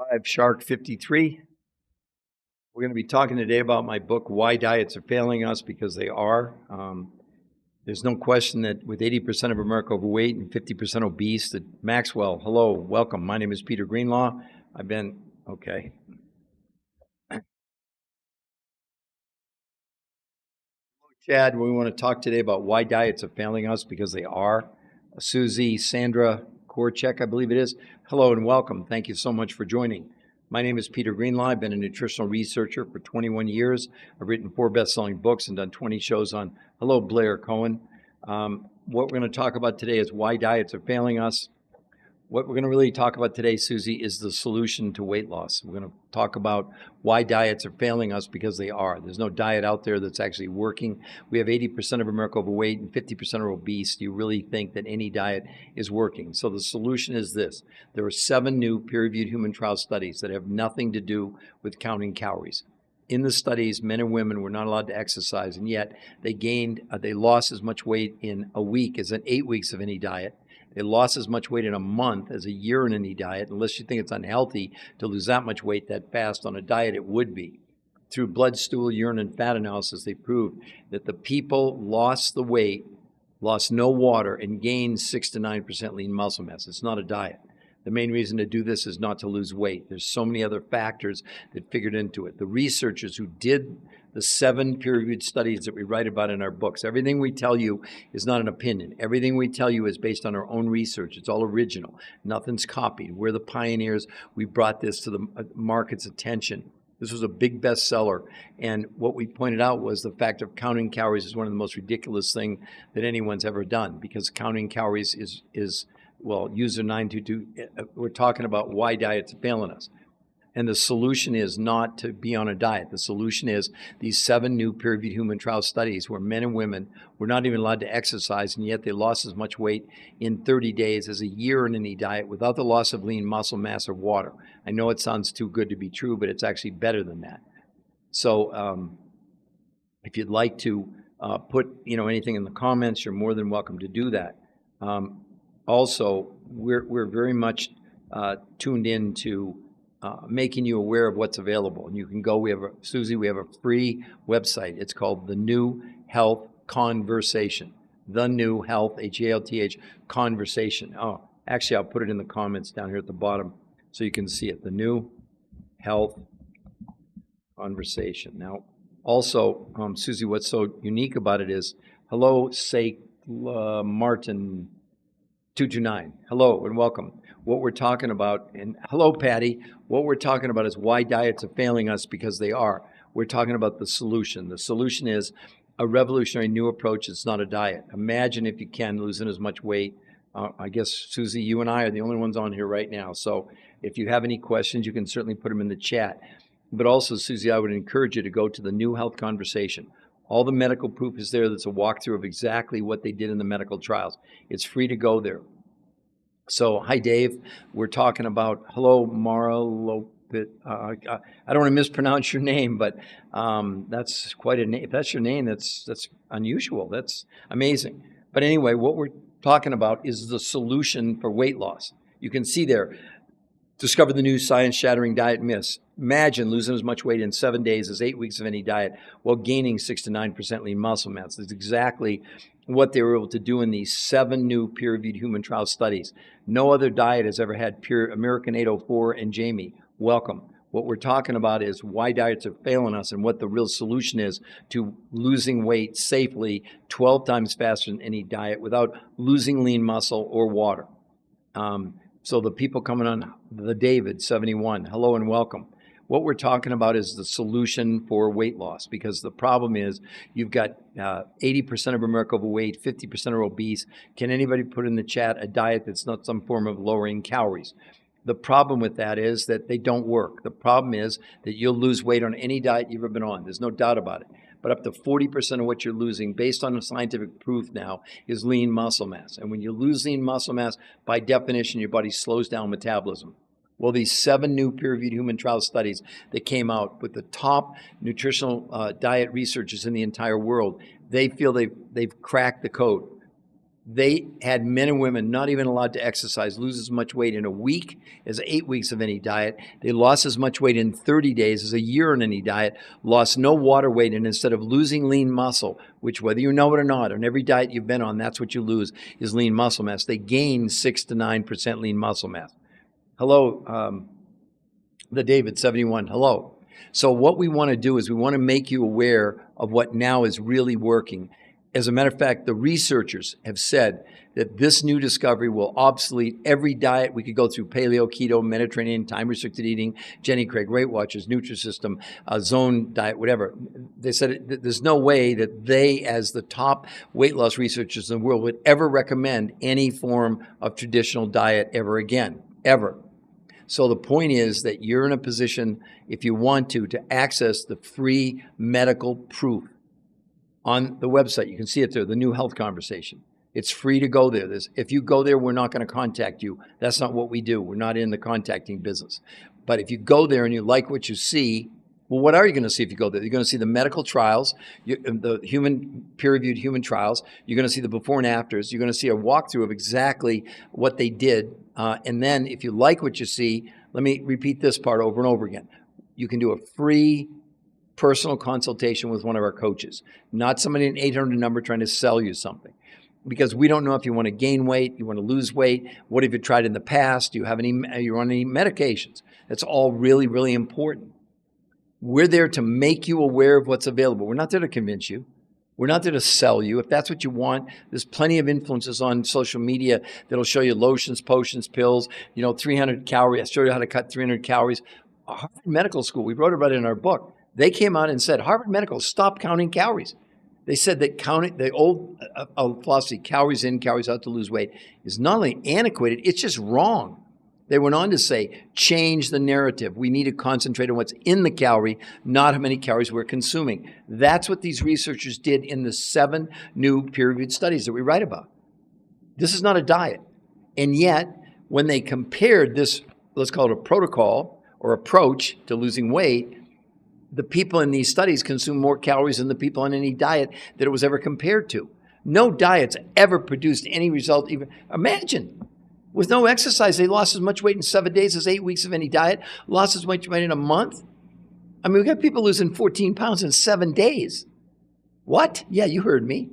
Live Shark 53. We're going to be talking today about my book, Why Diets Are Failing Us, because they are. There's no question that with 80% of America overweight and 50% obese, that Maxwell, hello, welcome. My name is Peter Greenlaw. Okay. Chad, we want to talk today about why diets are failing us, because they are. Susie, Sandra Korchek, I believe it is. Hello and welcome. Thank you so much for joining. My name is Peter Greenlaw. I've been a nutritional researcher for 21 years. I've written 4 best-selling books and done 20 shows on. Hello, Blair Cohen. What we're going to talk about today is why diets are failing us. What we're going to really talk about today, Susie, is the solution to weight loss. We're going to talk about why diets are failing us, because they are. There's no diet out there that's actually working. We have 80% of America overweight and 50% are obese. Do you really think that any diet is working? So the solution is this. There are 7 new peer-reviewed human trial studies that have nothing to do with counting calories. In the studies, men and women were not allowed to exercise, and yet they lost as much weight in a week as in 8 weeks of any diet. They lost as much weight in a month as a year in any diet, unless you think it's unhealthy to lose that much weight that fast on a diet. It would be. Through blood, stool, urine, and fat analysis, they proved that the people lost the weight, lost no water, and gained 6 to 9% lean muscle mass. It's not a diet. The main reason to do this is not to lose weight. There's so many other factors that figured into it. The researchers who did the 7 peer-reviewed studies that we write about in our books, everything we tell you is not an opinion. Everything we tell you is based on our own research. It's all original. Nothing's copied. We're the pioneers. We brought this to the market's attention. This was a big bestseller, and what we pointed out was the fact of counting calories is one of the most ridiculous things that anyone's ever done, because counting calories is user 922, we're talking about why diets are failing us. And the solution is not to be on a diet. The solution is these 7 new peer-reviewed human trial studies where men and women were not even allowed to exercise, and yet they lost as much weight in 30 days as a year in any diet without the loss of lean muscle mass or water. I know it sounds too good to be true, but it's actually better than that. So if you'd like to put anything in the comments, you're more than welcome to do that. Also, we're very much tuned in to making you aware of what's available. And you can go, we have a free website. It's called The New Health Conversation. The New Health, H-A-L-T-H, Conversation. Oh, actually, I'll put it in the comments down here at the bottom so you can see it. The New Health Conversation. Now, also, Susie, what's so unique about it is, hello, say Martin 229. Hello and welcome. What we're talking about, and hello, Patty. What we're talking about is why diets are failing us, because they are. We're talking about the solution. The solution is a revolutionary new approach. It's not a diet. Imagine, if you can, losing as much weight. I guess, Susie, you and I are the only ones on here right now. So if you have any questions, you can certainly put them in the chat. But also, Susie, I would encourage you to go to the New Health Conversation. All the medical proof is there. That's a walkthrough of exactly what they did in the medical trials. It's free to go there. So, hi, Dave. We're talking about, hello, Mara Lopit. I don't want to mispronounce your name, but that's quite a name. If that's your name, that's unusual. That's amazing. But anyway, what we're talking about is the solution for weight loss. You can see there, discover the new science-shattering diet myths. Imagine losing as much weight in 7 days as 8 weeks of any diet while gaining 6 to 9% lean muscle mass. That's exactly what they were able to do in these 7 new peer-reviewed human trial studies. No other diet has ever had American 804 and Jamie. Welcome. What we're talking about is why diets are failing us and what the real solution is to losing weight safely 12 times faster than any diet without losing lean muscle or water. So the people coming on, the David 71, hello and welcome. What we're talking about is the solution for weight loss, because the problem is you've got 80% of America overweight, 50% are obese. Can anybody put in the chat a diet that's not some form of lowering calories? The problem with that is that they don't work. The problem is that you'll lose weight on any diet you've ever been on. There's no doubt about it. But up to 40% of what you're losing, based on the scientific proof now, is lean muscle mass. And when you lose lean muscle mass, by definition, your body slows down metabolism. Well, these 7 new peer-reviewed human trial studies that came out with the top nutritional diet researchers in the entire world, they feel they've cracked the code. They had men and women not even allowed to exercise lose as much weight in a week as 8 weeks of any diet. They lost as much weight in 30 days as a year on any diet, lost no water weight, and instead of losing lean muscle, which whether you know it or not, on every diet you've been on, that's what you lose is lean muscle mass. They gained 6 to 9% lean muscle mass. Hello, the David 71. Hello. So what we want to do is we want to make you aware of what now is really working. As a matter of fact, the researchers have said that this new discovery will obsolete every diet. We could go through paleo, keto, Mediterranean, time-restricted eating, Jenny Craig, Weight Watchers, Nutrisystem, Zone diet, whatever. They said there's no way that they, as the top weight loss researchers in the world, would ever recommend any form of traditional diet ever again, ever. So the point is that you're in a position, if you want to access the free medical proof on the website. You can see it there, the New Health Conversation. It's free to go there. If you go there, we're not going to contact you. That's not what we do. We're not in the contacting business. But if you go there and you like what you see, well, what are you going to see if you go there? You're going to see the medical trials, the peer-reviewed human trials. You're going to see the before and afters. You're going to see a walkthrough of exactly what they did. And then if you like what you see, let me repeat this part over and over again. You can do a free personal consultation with one of our coaches, not somebody in an 800 number trying to sell you something. Because we don't know if you want to gain weight, you want to lose weight, what have you tried in the past, are you on any medications? That's all really, really important. We're there to make you aware of what's available. We're not there to convince you. We're not there to sell you. If that's what you want, there's plenty of influences on social media that'll show you lotions, potions, pills, 300 calories. I show you how to cut 300 calories. Harvard Medical School, we wrote about it in our book. They came out and said, Harvard Medical, stop counting calories. They said that counting, the old philosophy, calories in, calories out to lose weight, is not only antiquated, it's just wrong. They went on to say, change the narrative. We need to concentrate on what's in the calorie, not how many calories we're consuming. That's what these researchers did in the 7 new peer-reviewed studies that we write about. This is not a diet. And yet, when they compared this, let's call it a protocol or approach to losing weight, the people in these studies consume more calories than the people on any diet that it was ever compared to. No diet's ever produced any result. Even imagine, with no exercise, they lost as much weight in 7 days as 8 weeks of any diet, lost as much weight in a month. I mean, we got people losing 14 pounds in 7 days. What? Yeah, you heard me.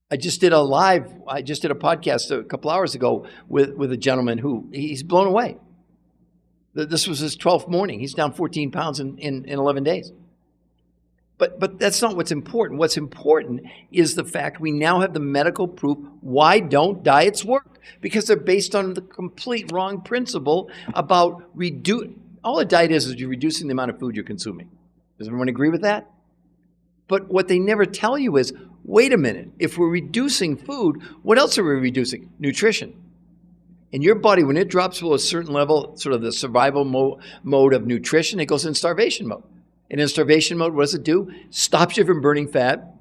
I just did a podcast a couple hours ago with a gentleman who he's blown away. This was his 12th morning. He's down 14 pounds in 11 days. But that's not what's important. What's important is the fact we now have the medical proof. Why don't diets work? Because they're based on the complete wrong principle about all a diet is you're reducing the amount of food you're consuming. Does everyone agree with that? But what they never tell you is, wait a minute, if we're reducing food, what else are we reducing? Nutrition. And your body, when it drops below a certain level, sort of the survival mode of nutrition, it goes in starvation mode. And in starvation mode, what does it do? Stops you from burning fat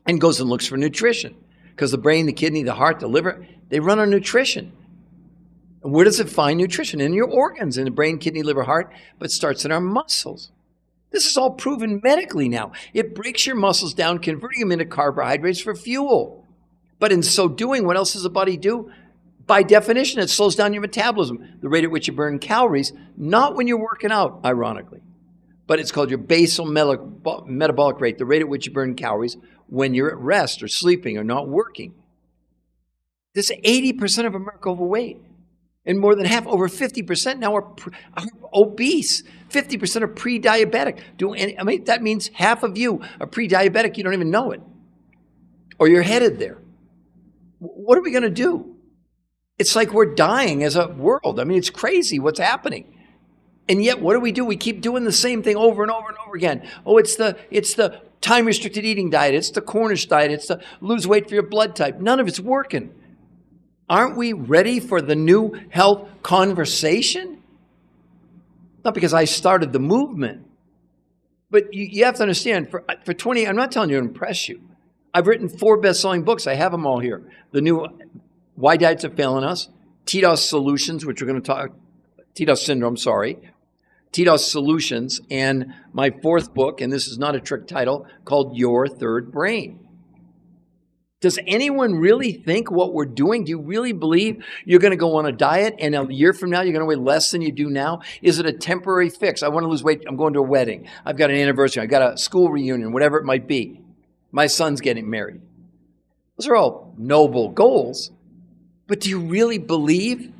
and goes and looks for nutrition. Because the brain, the kidney, the heart, the liver, they run on nutrition. And where does it find nutrition? In your organs, in the brain, kidney, liver, heart, but it starts in our muscles. This is all proven medically now. It breaks your muscles down, converting them into carbohydrates for fuel. But in so doing, what else does the body do? By definition, it slows down your metabolism, the rate at which you burn calories, not when you're working out, ironically. But it's called your basal metabolic rate, the rate at which you burn calories when you're at rest or sleeping or not working. There's 80% of America overweight. And more than half, over 50% now are obese. 50% are pre-diabetic. That means half of you are pre-diabetic. You don't even know it. Or you're headed there. What are we going to do? It's like we're dying as a world. I mean, it's crazy what's happening. And yet, what do? We keep doing the same thing over and over and over again. Oh, it's the time-restricted eating diet. It's the Cornish diet. It's the lose weight for your blood type. None of it's working. Aren't we ready for the new health conversation? Not because I started the movement, but you have to understand, for 20, I'm not telling you to impress you. I've written 4 best-selling books. I have them all here. The new Why Diets Are Failing Us, TDOS Solutions, which we're going to talk, TDOS Syndrome, TDOS Solutions, and my 4th book, and this is not a trick title, called Your Third Brain. Does anyone really think what we're doing? Do you really believe you're going to go on a diet and a year from now you're going to weigh less than you do now? Is it a temporary fix? I want to lose weight. I'm going to a wedding. I've got an anniversary. I've got a school reunion, whatever it might be. My son's getting married. Those are all noble goals. But do you really believe?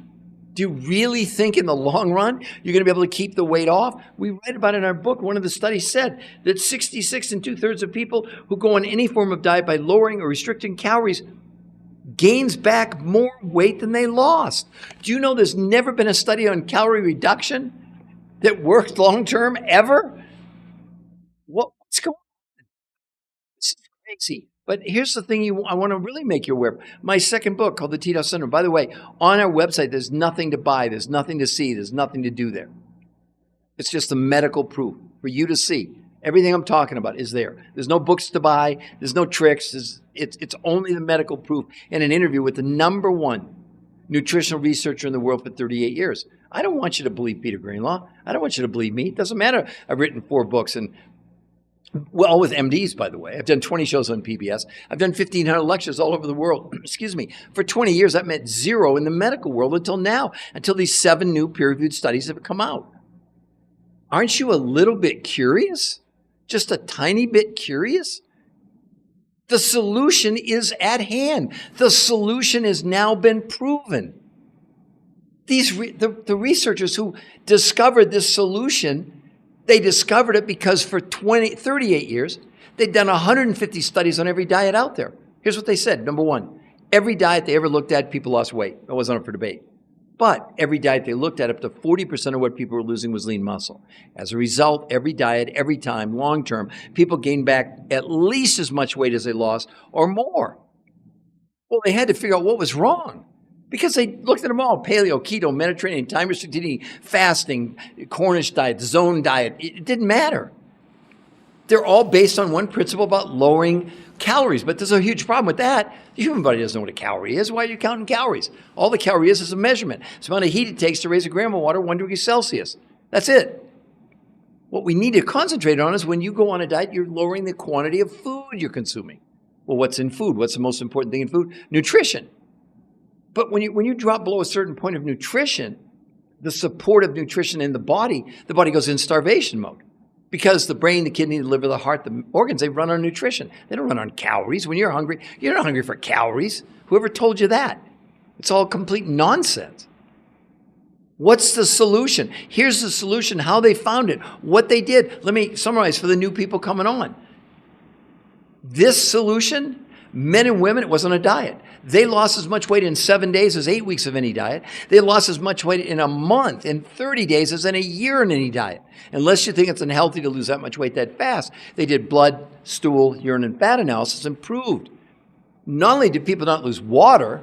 Do you really think in the long run you're going to be able to keep the weight off? We read about it in our book. One of the studies said that 66 and 2/3 of people who go on any form of diet by lowering or restricting calories gains back more weight than they lost. Do you know there's never been a study on calorie reduction that worked long term ever? What's going on? This is crazy. But here's the thing I want to really make you aware of. My second book called The T-Duff Syndrome. By the way, on our website, there's nothing to buy. There's nothing to see. There's nothing to do there. It's just the medical proof for you to see. Everything I'm talking about is there. There's no books to buy. There's no tricks. It's only the medical proof and an interview with the #1 nutritional researcher in the world for 38 years. I don't want you to believe Peter Greenlaw. I don't want you to believe me. It doesn't matter. I've written 4 books and well, with MDs, by the way. I've done 20 shows on PBS. I've done 1,500 lectures all over the world. Excuse me. For 20 years, that meant 0 in the medical world until now, until these 7 new peer-reviewed studies have come out. Aren't you a little bit curious? Just a tiny bit curious? The solution is at hand. The solution has now been proven. The researchers who discovered this solution, they discovered it because for 38 years, they'd done 150 studies on every diet out there. Here's what they said. #1, every diet they ever looked at, people lost weight. That wasn't up for debate. But every diet they looked at, up to 40% of what people were losing was lean muscle. As a result, every diet, every time, long term, people gained back at least as much weight as they lost or more. Well, they had to figure out what was wrong. Because they looked at them all, paleo, keto, Mediterranean, time-restricted eating, fasting, Cornish diet, zone diet. It didn't matter. They're all based on one principle about lowering calories. But there's a huge problem with that. The human body doesn't know what a calorie is. Why are you counting calories? All the calorie is a measurement. It's the amount of heat it takes to raise a gram of water 1 degree Celsius. That's it. What we need to concentrate on is when you go on a diet, you're lowering the quantity of food you're consuming. Well, what's in food? What's the most important thing in food? Nutrition. But when you drop below a certain point of nutrition, the support of nutrition in the body goes in starvation mode. Because the brain, the kidney, the liver, the heart, the organs, they run on nutrition. They don't run on calories. When you're hungry, you're not hungry for calories. Whoever told you that? It's all complete nonsense. What's the solution? Here's the solution, how they found it, what they did. Let me summarize for the new people coming on. This solution, men and women, it wasn't a diet. They lost as much weight in 7 days as 8 weeks of any diet. They lost as much weight in a month, in 30 days, as in a year in any diet. Unless you think it's unhealthy to lose that much weight that fast. They did blood, stool, urine, and fat analysis and proved. Not only did people not lose water,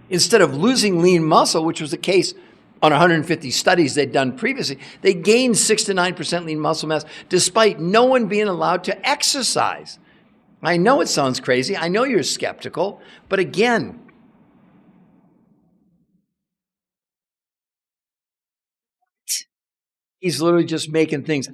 instead of losing lean muscle, which was the case on 150 studies they'd done previously, they gained 6 to 9% lean muscle mass despite no one being allowed to exercise. I know it sounds crazy. I know you're skeptical. But again, he's literally just making things.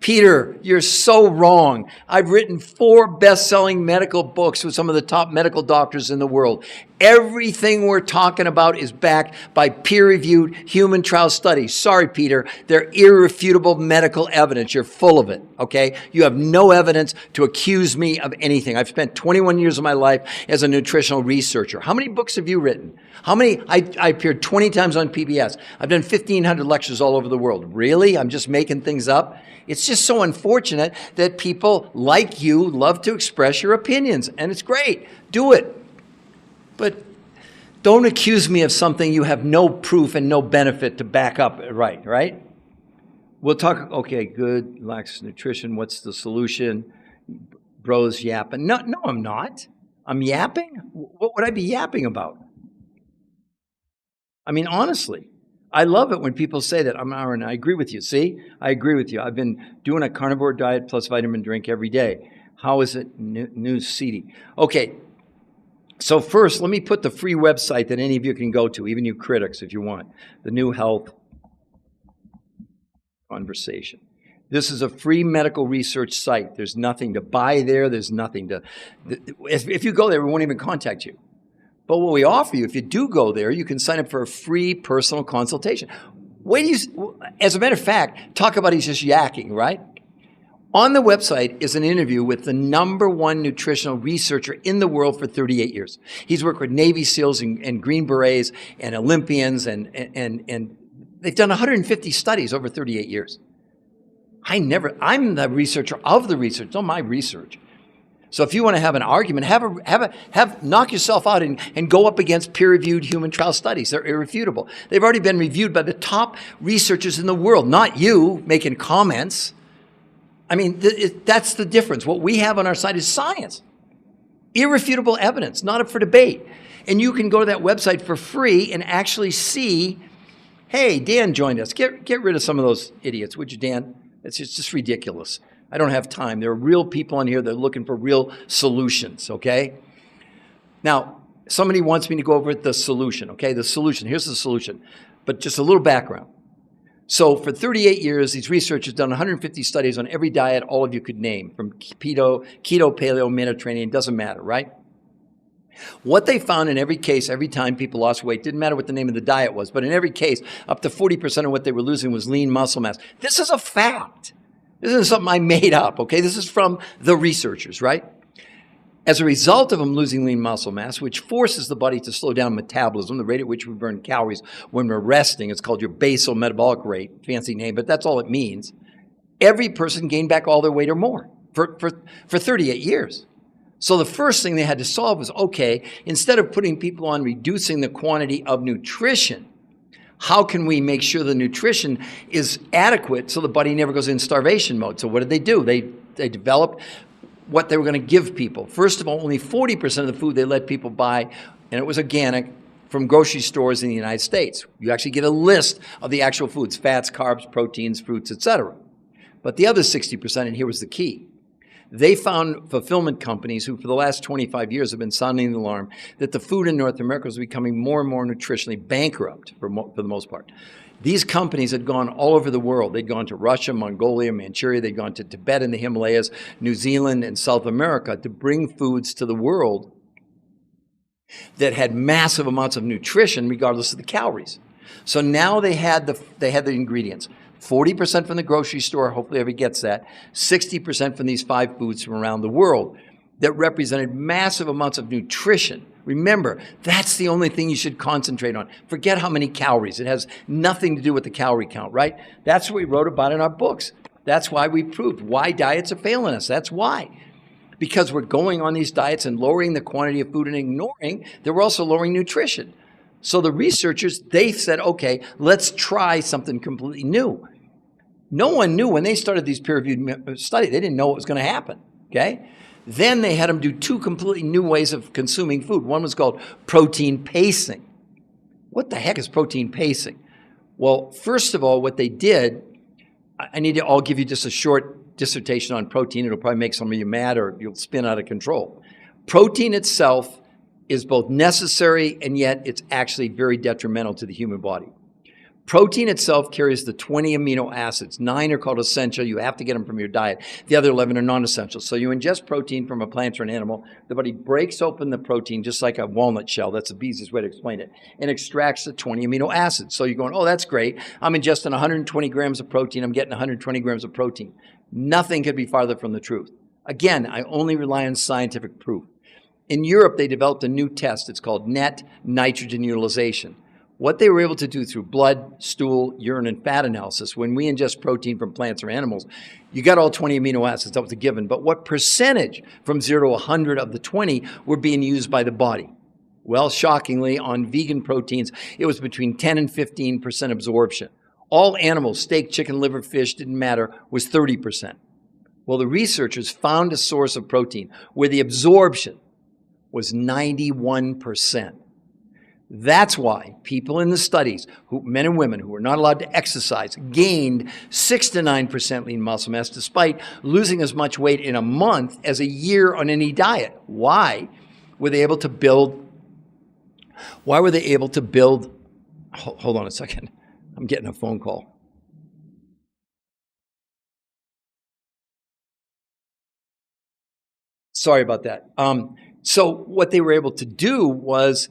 Peter, you're so wrong. I've written 4 best-selling medical books with some of the top medical doctors in the world. Everything we're talking about is backed by peer-reviewed human trial studies. Sorry, Peter, they're irrefutable medical evidence. You're full of it, okay? You have no evidence to accuse me of anything. I've spent 21 years of my life as a nutritional researcher. How many books have you written? How many? I appeared 20 times on PBS. I've done 1,500 lectures all over the world. Really? I'm just making things up? It's just so unfortunate that people like you love to express your opinions, and it's great. Do it. But don't accuse me of something you have no proof and no benefit to back up, right? We'll talk, okay, good, lacks nutrition, what's the solution? Bro's yapping. No, I'm not. I'm yapping? What would I be yapping about? I mean, honestly, I love it when people say that. I agree with you. See, I agree with you. I've been doing a carnivore diet plus vitamin drink every day. How is it new seedy? Okay, so first, let me put the free website that any of you can go to, even you critics if you want, the New Health Conversation. This is a free medical research site. There's nothing to buy there. There's nothing to, if you go there, we won't even contact you. But what we offer you, if you do go there, you can sign up for a free personal consultation. As a matter of fact, talk about he's just yakking, right? On the website is an interview with the #1 nutritional researcher in the world for 38 years. He's worked with Navy SEALs and Green Berets and Olympians, and they've done 150 studies over 38 years. I'm the researcher of the research, not my research. So if you want to have an argument, knock yourself out and go up against peer-reviewed human trial studies. They're irrefutable. They've already been reviewed by the top researchers in the world, not you making comments. I mean, that's the difference. What we have on our side is science. Irrefutable evidence, not up for debate. And you can go to that website for free and actually see, hey, Dan joined us. Get rid of some of those idiots, would you, Dan? It's just ridiculous. I don't have time. There are real people on here that are looking for real solutions, okay? Now, somebody wants me to go over the solution, okay? The solution, here's the solution. But just a little background. So for 38 years, these researchers done 150 studies on every diet all of you could name, from keto, paleo, Mediterranean, doesn't matter, right? What they found in every case, every time people lost weight, didn't matter what the name of the diet was, but in every case, up to 40% of what they were losing was lean muscle mass. This is a fact. This isn't something I made up, okay? This is from the researchers, right? As a result of them losing lean muscle mass, which forces the body to slow down metabolism, the rate at which we burn calories when we're resting, it's called your basal metabolic rate, fancy name, but that's all it means. Every person gained back all their weight or more for 38 years. So the first thing they had to solve was, okay, instead of putting people on reducing the quantity of nutrition, how can we make sure the nutrition is adequate so the body never goes in starvation mode? So what did they do? They developed what they were going to give people. First of all, only 40% of the food they let people buy, and it was organic, from grocery stores in the United States. You actually get a list of the actual foods, fats, carbs, proteins, fruits, etc. But the other 60%, and here was the key, they found fulfillment companies who for the last 25 years have been sounding the alarm that the food in North America was becoming more and more nutritionally bankrupt for the most part. These companies had gone all over the world. They'd gone to Russia, Mongolia, Manchuria. They'd gone to Tibet and the Himalayas, New Zealand and South America to bring foods to the world that had massive amounts of nutrition regardless of the calories. So now they had the ingredients. 40% from the grocery store, hopefully everybody gets that, 60% from these 5 foods from around the world that represented massive amounts of nutrition. Remember, that's the only thing you should concentrate on. Forget how many calories. It has nothing to do with the calorie count, right? That's what we wrote about in our books. That's why we proved why diets are failing us. That's why. Because we're going on these diets and lowering the quantity of food and ignoring that we're also lowering nutrition. So the researchers, they said, okay, let's try something completely new. No one knew when they started these peer-reviewed studies. They didn't know what was going to happen, okay? Then they had them do 2 completely new ways of consuming food. One was called protein pacing. What the heck is protein pacing? Well, first of all, what they did, I'll give you just a short dissertation on protein. It'll probably make some of you mad or you'll spin out of control. Protein itself is both necessary and yet it's actually very detrimental to the human body. Protein itself carries the 20 amino acids. 9 are called essential. You have to get them from your diet. The other 11 are non-essential. So you ingest protein from a plant or an animal. The body breaks open the protein just like a walnut shell. That's the easiest way to explain it. And extracts the 20 amino acids. So you're going, oh, that's great. I'm ingesting 120 grams of protein. I'm getting 120 grams of protein. Nothing could be farther from the truth. Again, I only rely on scientific proof. In Europe, they developed a new test. It's called net nitrogen utilization. What they were able to do through blood, stool, urine, and fat analysis, when we ingest protein from plants or animals, you got all 20 amino acids, that was a given. But what percentage from 0 to 100 of the 20 were being used by the body? Well, shockingly, on vegan proteins, it was between 10 and 15% absorption. All animals, steak, chicken, liver, fish, didn't matter, was 30%. Well, the researchers found a source of protein where the absorption was 91%. That's why people in the studies, men and women who were not allowed to exercise, gained 6 to 9% lean muscle mass despite losing as much weight in a month as a year on any diet. Why were they able to build? Hold on a second. I'm getting a phone call. Sorry about that. So what they were able to do was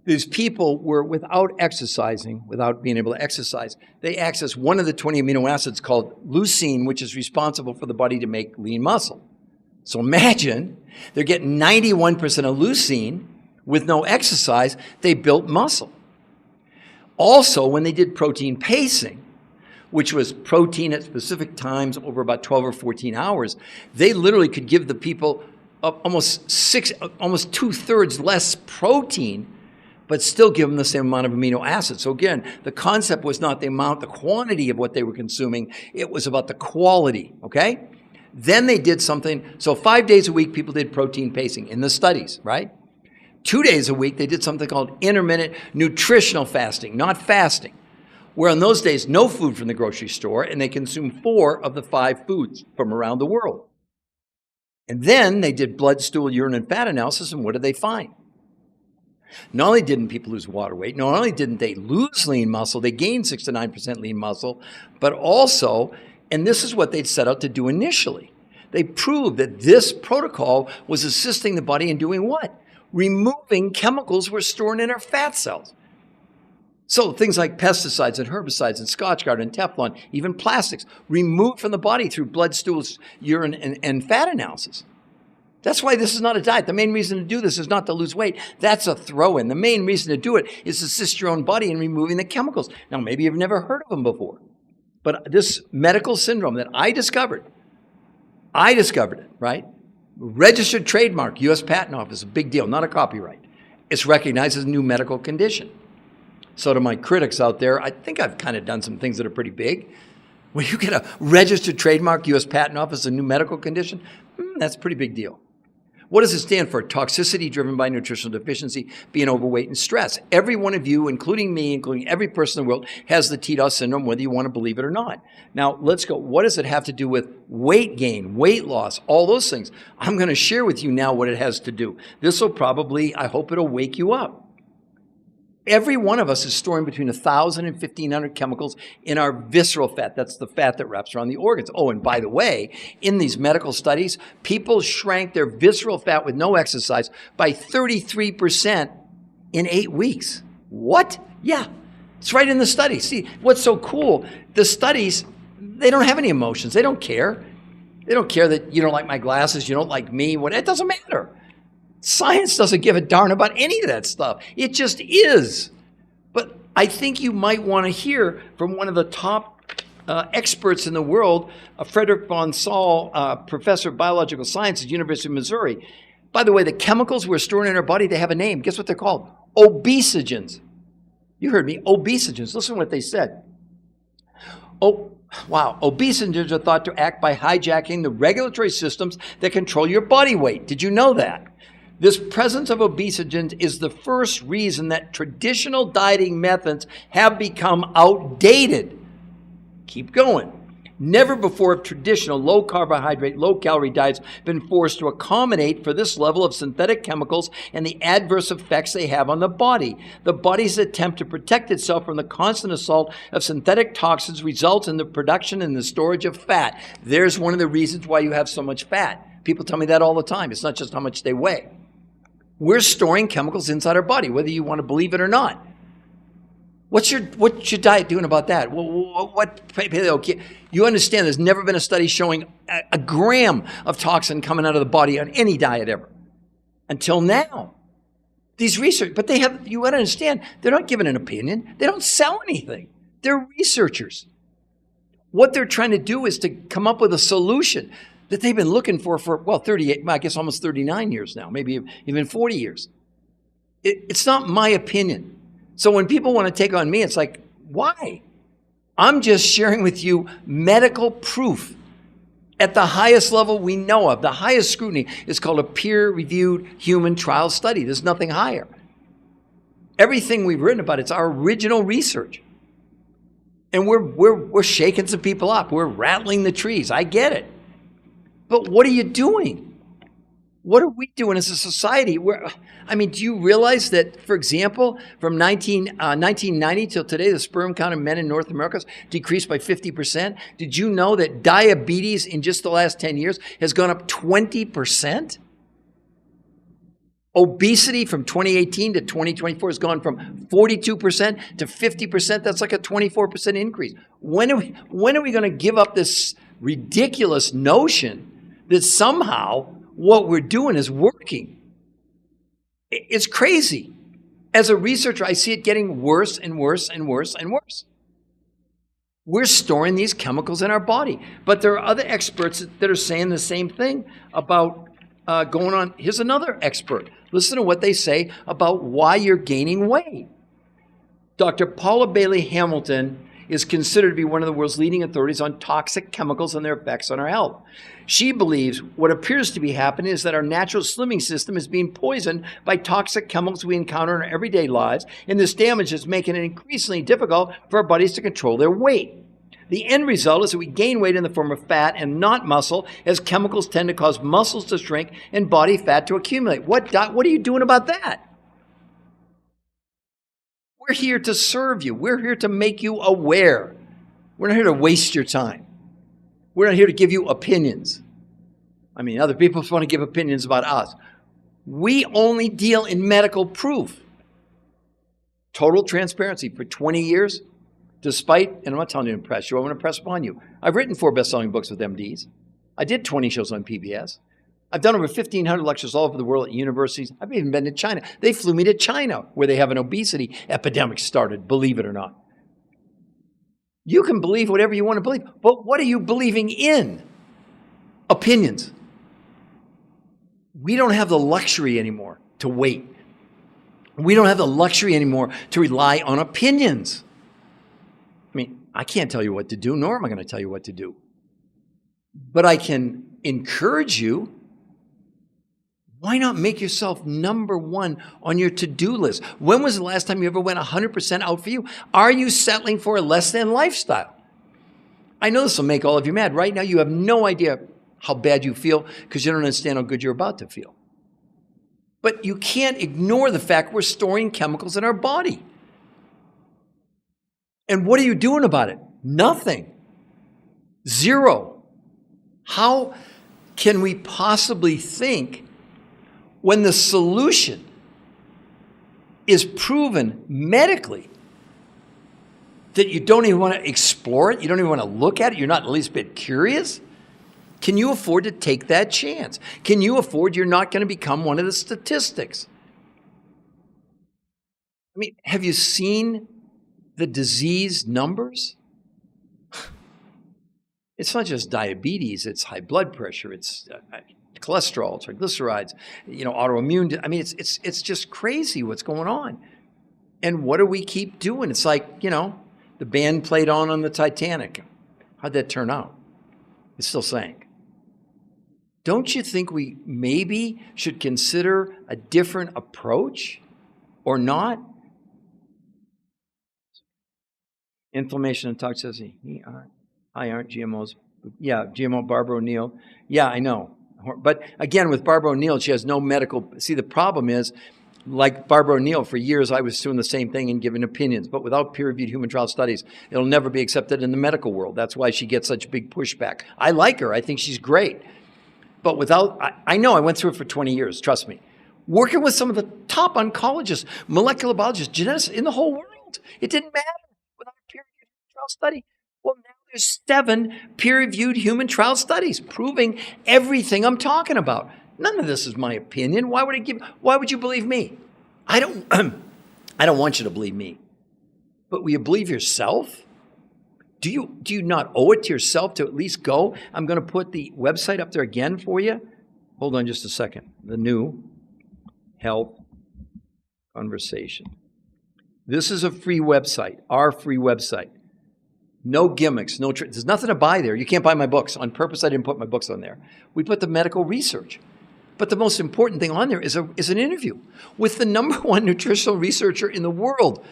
these people were without exercising, without being able to exercise, they accessed one of the 20 amino acids called leucine, which is responsible for the body to make lean muscle. So imagine they're getting 91% of leucine with no exercise, they built muscle. Also, when they did protein pacing, which was protein at specific times over about 12 or 14 hours, they literally could give the people almost 2/3 less protein, but still give them the same amount of amino acids. So again, the concept was not the amount, the quantity of what they were consuming, it was about the quality, okay? Then they did something, so 5 days a week people did protein pacing in the studies, right? 2 days a week they did something called intermittent nutritional fasting, not fasting, where in those days no food from the grocery store, and they consumed 4 of the 5 foods from around the world. And then they did blood, stool, urine, and fat analysis, and what did they find? Not only didn't people lose water weight, not only didn't they lose lean muscle, they gained 6 to 9% lean muscle, but also, and this is what they'd set out to do initially, they proved that this protocol was assisting the body in doing what? Removing chemicals we're storing in our fat cells. So things like pesticides and herbicides and Scotchgard and Teflon, even plastics, removed from the body through blood, stools, urine, and fat analysis. That's why this is not a diet. The main reason to do this is not to lose weight. That's a throw-in. The main reason to do it is to assist your own body in removing the chemicals. Now, maybe you've never heard of them before, but this medical syndrome that I discovered it, right? Registered trademark, U.S. Patent Office, a big deal, not a copyright. It's recognized as a new medical condition. So to my critics out there, I think I've kind of done some things that are pretty big. When you get a registered trademark, U.S. Patent Office, a new medical condition, that's a pretty big deal. What does it stand for? Toxicity driven by nutritional deficiency, being overweight, and stress. Every one of you, including me, including every person in the world, has the TDOS syndrome, whether you want to believe it or not. Now, let's go. What does it have to do with weight gain, weight loss, all those things? I'm going to share with you now what it has to do. This will probably, I hope it'll wake you up. Every one of us is storing between 1,000 and 1,500 chemicals in our visceral fat. That's the fat that wraps around the organs. Oh, and by the way, in these medical studies, people shrank their visceral fat with no exercise by 33% in 8 weeks. What? Yeah, it's right in the study. See, what's so cool, the studies, they don't have any emotions. They don't care. They don't care that you don't like my glasses, you don't like me. It doesn't matter. Science doesn't give a darn about any of that stuff. It just is. But I think you might want to hear from one of the top experts in the world, Frederick von Saal, professor of biological sciences, University of Missouri. By the way, the chemicals we're storing in our body, they have a name. Guess what they're called? Obesogens. You heard me, obesogens. Listen to what they said. Oh, wow. Obesogens are thought to act by hijacking the regulatory systems that control your body weight. Did you know that? This presence of obesogens is the first reason that traditional dieting methods have become outdated. Keep going. Never before have traditional low-carbohydrate, low-calorie diets been forced to accommodate for this level of synthetic chemicals and the adverse effects they have on the body. The body's attempt to protect itself from the constant assault of synthetic toxins results in the production and the storage of fat. There's one of the reasons why you have so much fat. People tell me that all the time. It's not just how much they weigh. We're storing chemicals inside our body, whether you want to believe it or not. What's your diet doing about that? You understand there's never been a study showing a gram of toxin coming out of the body on any diet ever. Until now. These research, but you got to understand, they're not giving an opinion. They don't sell anything. They're researchers. What they're trying to do is to come up with a solution that they've been looking for 38, I guess almost 39 years now, maybe even 40 years. It's not my opinion. So when people want to take on me, it's like, why? I'm just sharing with you medical proof at the highest level we know of. The highest scrutiny is called a peer-reviewed human trial study. There's nothing higher. Everything we've written about, it's our original research. And we're shaking some people up. We're rattling the trees. I get it. But what are you doing? What are we doing as a society? I mean, do you realize that, for example, from 1990 till today, the sperm count of men in North America has decreased by 50%? Did you know that diabetes in just the last 10 years has gone up 20%? Obesity from 2018 to 2024 has gone from 42% to 50%. That's like a 24% increase. When are we going to give up this ridiculous notion that somehow what we're doing is working? It's crazy. As a researcher, I see it getting worse and worse and worse and worse. We're storing these chemicals in our body. But there are other experts that are saying the same thing about going on. Here's another expert. Listen to what they say about why you're gaining weight. Dr. Paula Bailey Hamilton is considered to be one of the world's leading authorities on toxic chemicals and their effects on our health. She believes what appears to be happening is that our natural slimming system is being poisoned by toxic chemicals we encounter in our everyday lives, and this damage is making it increasingly difficult for our bodies to control their weight. The end result is that we gain weight in the form of fat and not muscle, as chemicals tend to cause muscles to shrink and body fat to accumulate. What are you doing about that? We're here to serve you. We're here to make you aware. We're not here to waste your time. We're not here to give you opinions. I mean, other people want to give opinions about us. We only deal in medical proof. Total transparency for 20 years, despite, and I'm not telling you to impress you, I want to impress upon you. I've written 4 best-selling books with MDs. I did 20 shows on PBS. I've done over 1,500 lectures all over the world at universities. I've even been to China. They flew me to China, where they have an obesity epidemic started, believe it or not. You can believe whatever you want to believe, but what are you believing in? Opinions. We don't have the luxury anymore to wait. We don't have the luxury anymore to rely on opinions. I mean, I can't tell you what to do, nor am I going to tell you what to do. But I can encourage you. Why not make yourself number one on your to-do list? When was the last time you ever went 100% out for you? Are you settling for a less than lifestyle? I know this will make all of you mad. Right now, you have no idea how bad you feel because you don't understand how good you're about to feel. But you can't ignore the fact we're storing chemicals in our body. And what are you doing about it? Nothing. Zero. How can we possibly think when the solution is proven medically that you don't even want to explore it, you don't even want to look at it, you're not the least bit curious? Can you afford to take that chance? Can you afford you're not going to become one of the statistics? I mean, have you seen the disease numbers? It's not just diabetes, it's high blood pressure, it's cholesterol, triglycerides, autoimmune. I mean, it's just crazy what's going on. And what do we keep doing? It's like, the band played on the Titanic. How'd that turn out? It still sank. Don't you think we maybe should consider a different approach or not? Inflammation and toxicity. Hi, aren't GMOs? Yeah, GMO Barbara O'Neill. Yeah, I know. But again, with Barbara O'Neill, she has no medical. See, the problem is, like Barbara O'Neill, for years I was doing the same thing and giving opinions, but without peer-reviewed human trial studies, it'll never be accepted in the medical world. That's why she gets such big pushback. I like her. I think she's great. But I know I went through it for 20 years, trust me. Working with some of the top oncologists, molecular biologists, geneticists in the whole world. It didn't matter without a peer-reviewed trial study. Well, now there's 7 peer-reviewed human trial studies proving everything I'm talking about. None of this is my opinion. Why would you believe me? I don't want you to believe me. But will you believe yourself? Do you not owe it to yourself to at least go? I'm going to put the website up there again for you. Hold on just a second. The new health conversation. This is a free website, our free website. No gimmicks, there's nothing to buy there. You can't buy my books. On purpose, I didn't put my books on there. We put the medical research. But the most important thing on there is an interview with the #1 nutritional researcher in the world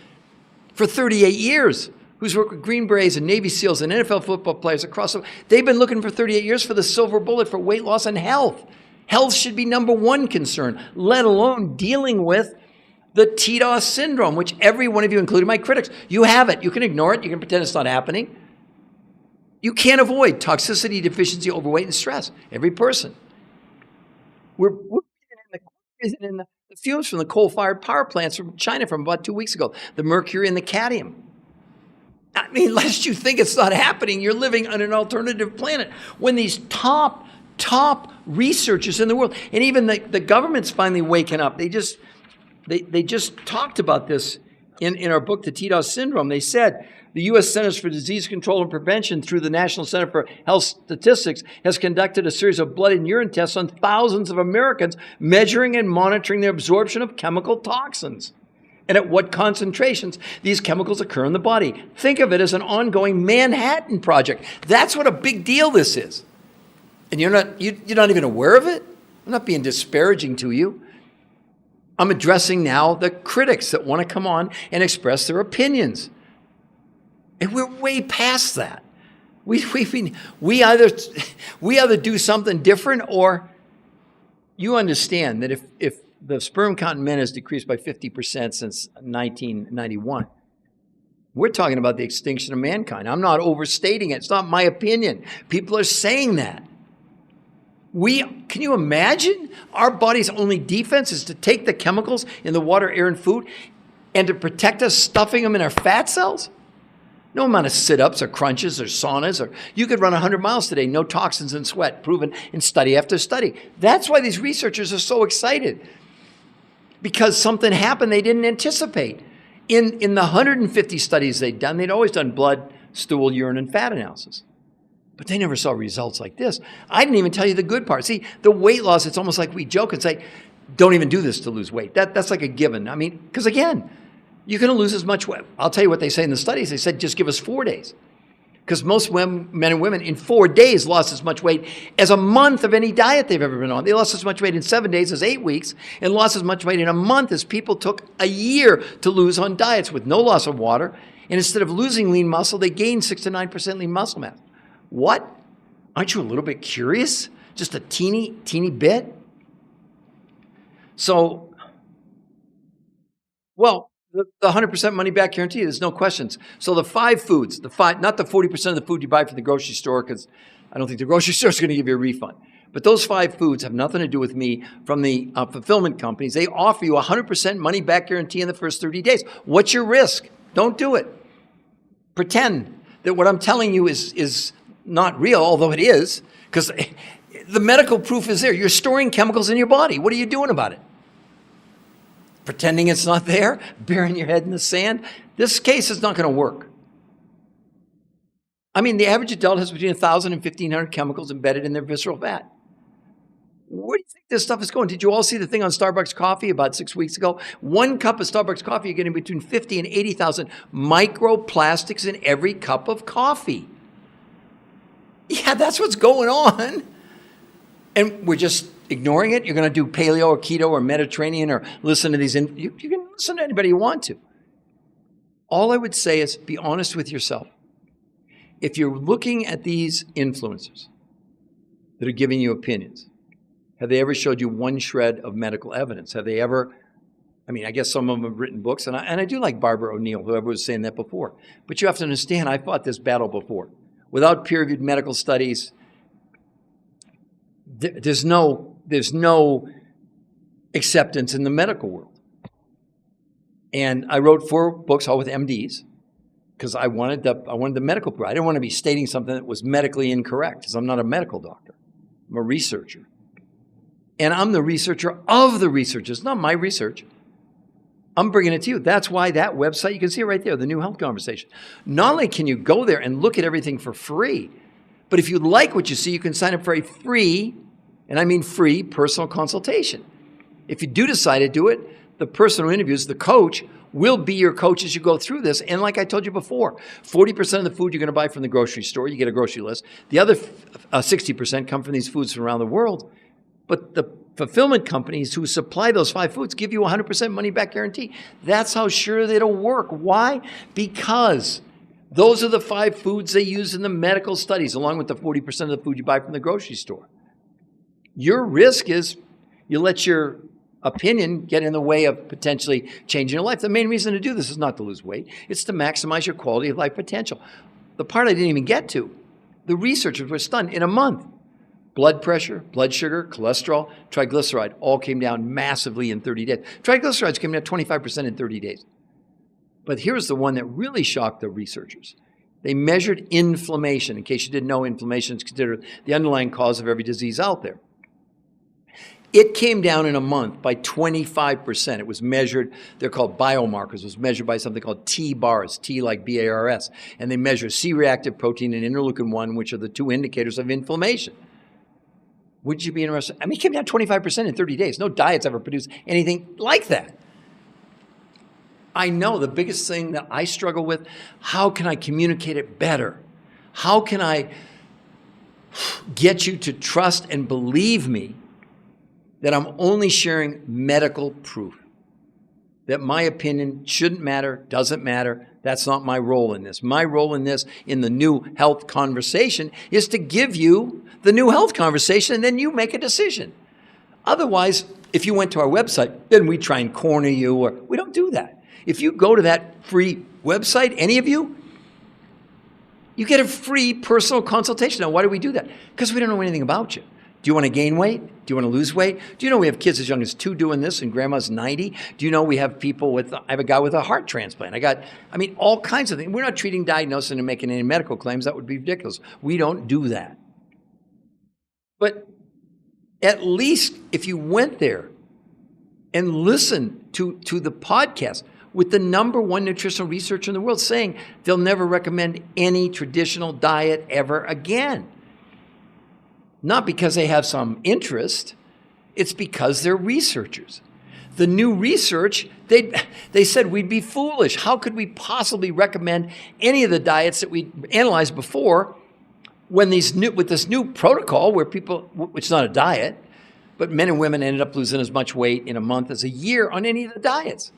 for 38 years, who's worked with Green Berets and Navy SEALs and NFL football players across the. They've been looking for 38 years for the silver bullet for weight loss and health. Health should be number one concern, let alone dealing with the TDOS syndrome, which every one of you, including my critics, you have it. You can ignore it. You can pretend it's not happening. You can't avoid toxicity, deficiency, overweight, and stress. Every person. We're breathing in the fumes from the coal-fired power plants from China from about 2 weeks ago, the mercury and the cadmium. I mean, lest you think it's not happening, you're living on an alternative planet. When these top researchers in the world, and even the government's finally waking up. They just talked about this in our book, The TDOS Syndrome. They said the U.S. Centers for Disease Control and Prevention through the National Center for Health Statistics has conducted a series of blood and urine tests on thousands of Americans, measuring and monitoring their absorption of chemical toxins and at what concentrations these chemicals occur in the body. Think of it as an ongoing Manhattan Project. That's what a big deal this is. And you're not even aware of it? I'm not being disparaging to you. I'm addressing now the critics that want to come on and express their opinions. And we're way past that. We either do something different, or you understand that if the sperm count in men has decreased by 50% since 1991, we're talking about the extinction of mankind. I'm not overstating it. It's not my opinion. People are saying that. Can you imagine? Our body's only defense is to take the chemicals in the water, air, and food and to protect us, stuffing them in our fat cells? No amount of sit-ups or crunches or saunas, or you could run 100 miles today, no toxins and sweat, proven in study after study. That's why these researchers are so excited, because something happened they didn't anticipate. In the 150 studies they'd done, they'd always done blood, stool, urine, and fat analysis. But they never saw results like this. I didn't even tell you the good part. See, the weight loss, it's almost like we joke and say, don't even do this to lose weight. That's like a given. I mean, because again, you're going to lose as much weight. I'll tell you what they say in the studies. They said, just give us 4 days. Because most men and women in 4 days lost as much weight as a month of any diet they've ever been on. They lost as much weight in 7 days as 8 weeks, and lost as much weight in a month as people took a year to lose on diets with no loss of water. And instead of losing lean muscle, they gained 6 to 9% lean muscle mass. What? Aren't you a little bit curious? Just a teeny bit? So, well, the 100% money back guarantee, there's no questions. So the 5 foods, not the 40% of the food you buy from the grocery store, because I don't think the grocery store is going to give you a refund. But those 5 foods have nothing to do with me from the fulfillment companies. They offer you a 100% money back guarantee in the first 30 days. What's your risk? Don't do it. Pretend that what I'm telling you is not real, although it is, because the medical proof is there. You're storing chemicals in your body. What are you doing about it? Pretending it's not there? Burying your head in the sand? This case is not going to work. I mean, the average adult has between 1,000 and 1,500 chemicals embedded in their visceral fat. Where do you think this stuff is going? Did you all see the thing on Starbucks coffee about 6 weeks ago? 1 cup of Starbucks coffee, you're getting between 50 and 80,000 microplastics in every cup of coffee. Yeah, that's what's going on. And we're just ignoring it. You're going to do paleo or keto or Mediterranean or listen to these. You can listen to anybody you want to. All I would say is be honest with yourself. If you're looking at these influencers that are giving you opinions, have they ever showed you one shred of medical evidence? Have they ever, I mean, I guess some of them have written books, and I do like Barbara O'Neill, whoever was saying that before. But you have to understand, I fought this battle before. Without peer-reviewed medical studies, there's no acceptance in the medical world. And I wrote 4 books, all with MDs, because I wanted the medical proof. I didn't want to be stating something that was medically incorrect, because I'm not a medical doctor. I'm a researcher. And I'm the researcher of the researchers, not my research. I'm bringing it to you. That's why that website, you can see it right there, The New Health Conversation. Not only can you go there and look at everything for free, but if you like what you see, you can sign up for a free, and I mean free, personal consultation. If you do decide to do it, the person who interviews, the coach, will be your coach as you go through this. And like I told you before, 40% of the food you're going to buy from the grocery store, you get a grocery list. The other 60% come from these foods from around the world. But the fulfillment companies who supply those 5 foods give you a 100% money back guarantee. That's how sure that it'll work. Why? Because those are the 5 foods they use in the medical studies, along with the 40% of the food you buy from the grocery store. Your risk is you let your opinion get in the way of potentially changing your life. The main reason to do this is not to lose weight. It's to maximize your quality of life potential. The part I didn't even get to, the research was done in a month. Blood pressure, blood sugar, cholesterol, triglyceride all came down massively in 30 days. Triglycerides came down 25% in 30 days. But here's the one that really shocked the researchers. They measured inflammation. In case you didn't know, inflammation is considered the underlying cause of every disease out there. It came down in a month by 25%. It was measured, they're called biomarkers. It was measured by something called T-bars, T like BARS. And they measure C-reactive protein and interleukin-1, which are the two indicators of inflammation. Would you be interested? I mean, it came down 25% in 30 days. No diet's ever produced anything like that. I know the biggest thing that I struggle with, how can I communicate it better? How can I get you to trust and believe me that I'm only sharing medical proof, that my opinion shouldn't matter, doesn't matter. That's not my role in this. My role in this, in the new health conversation, is to give you the new health conversation, and then you make a decision. Otherwise, if you went to our website, then we try and corner you, or we don't do that. If you go to that free website, any of you, you get a free personal consultation. Now, why do we do that? Because we don't know anything about you. Do you want to gain weight? Do you want to lose weight? Do you know we have kids as young as 2 doing this and grandma's 90? Do you know we have people with, I have a guy with a heart transplant. All kinds of things. We're not treating, diagnosing, and making any medical claims. That would be ridiculous. We don't do that. But at least if you went there and listened to the podcast with the #1 nutritional researcher in the world saying they'll never recommend any traditional diet ever again. Not because they have some interest, it's because they're researchers. The new research, they said we'd be foolish. How could we possibly recommend any of the diets that we analyzed before when with this new protocol where people, it's not a diet, but men and women ended up losing as much weight in a month as a year on any of the diets.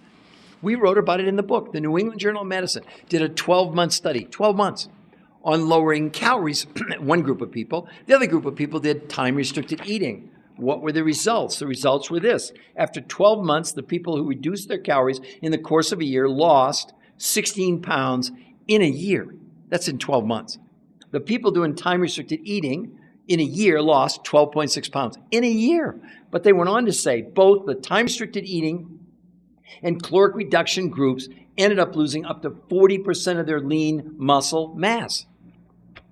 We wrote about it in the book. The New England Journal of Medicine did a 12-month study, 12 months, on lowering calories, one group of people. The other group of people did time-restricted eating. What were the results? The results were this. After 12 months, the people who reduced their calories in the course of a year lost 16 pounds in a year. That's in 12 months. The people doing time-restricted eating in a year lost 12.6 pounds in a year. But they went on to say both the time-restricted eating and caloric reduction groups ended up losing up to 40% of their lean muscle mass.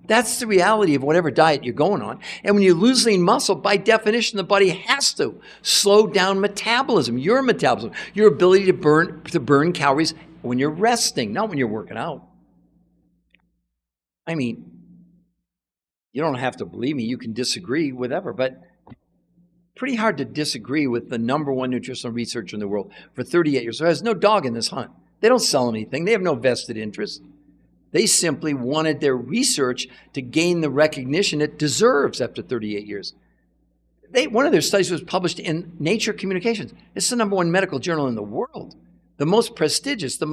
That's the reality of whatever diet you're going on. And when you lose lean muscle, by definition, the body has to slow down metabolism, your ability to burn calories when you're resting, not when you're working out. I mean, you don't have to believe me. You can disagree, whatever, but pretty hard to disagree with the #1 nutritional researcher in the world for 38 years. So there's no dog in this hunt. They don't sell anything. They have no vested interest. They simply wanted their research to gain the recognition it deserves after 38 years. One of their studies was published in Nature Communications. It's the #1 medical journal in the world, the most prestigious, the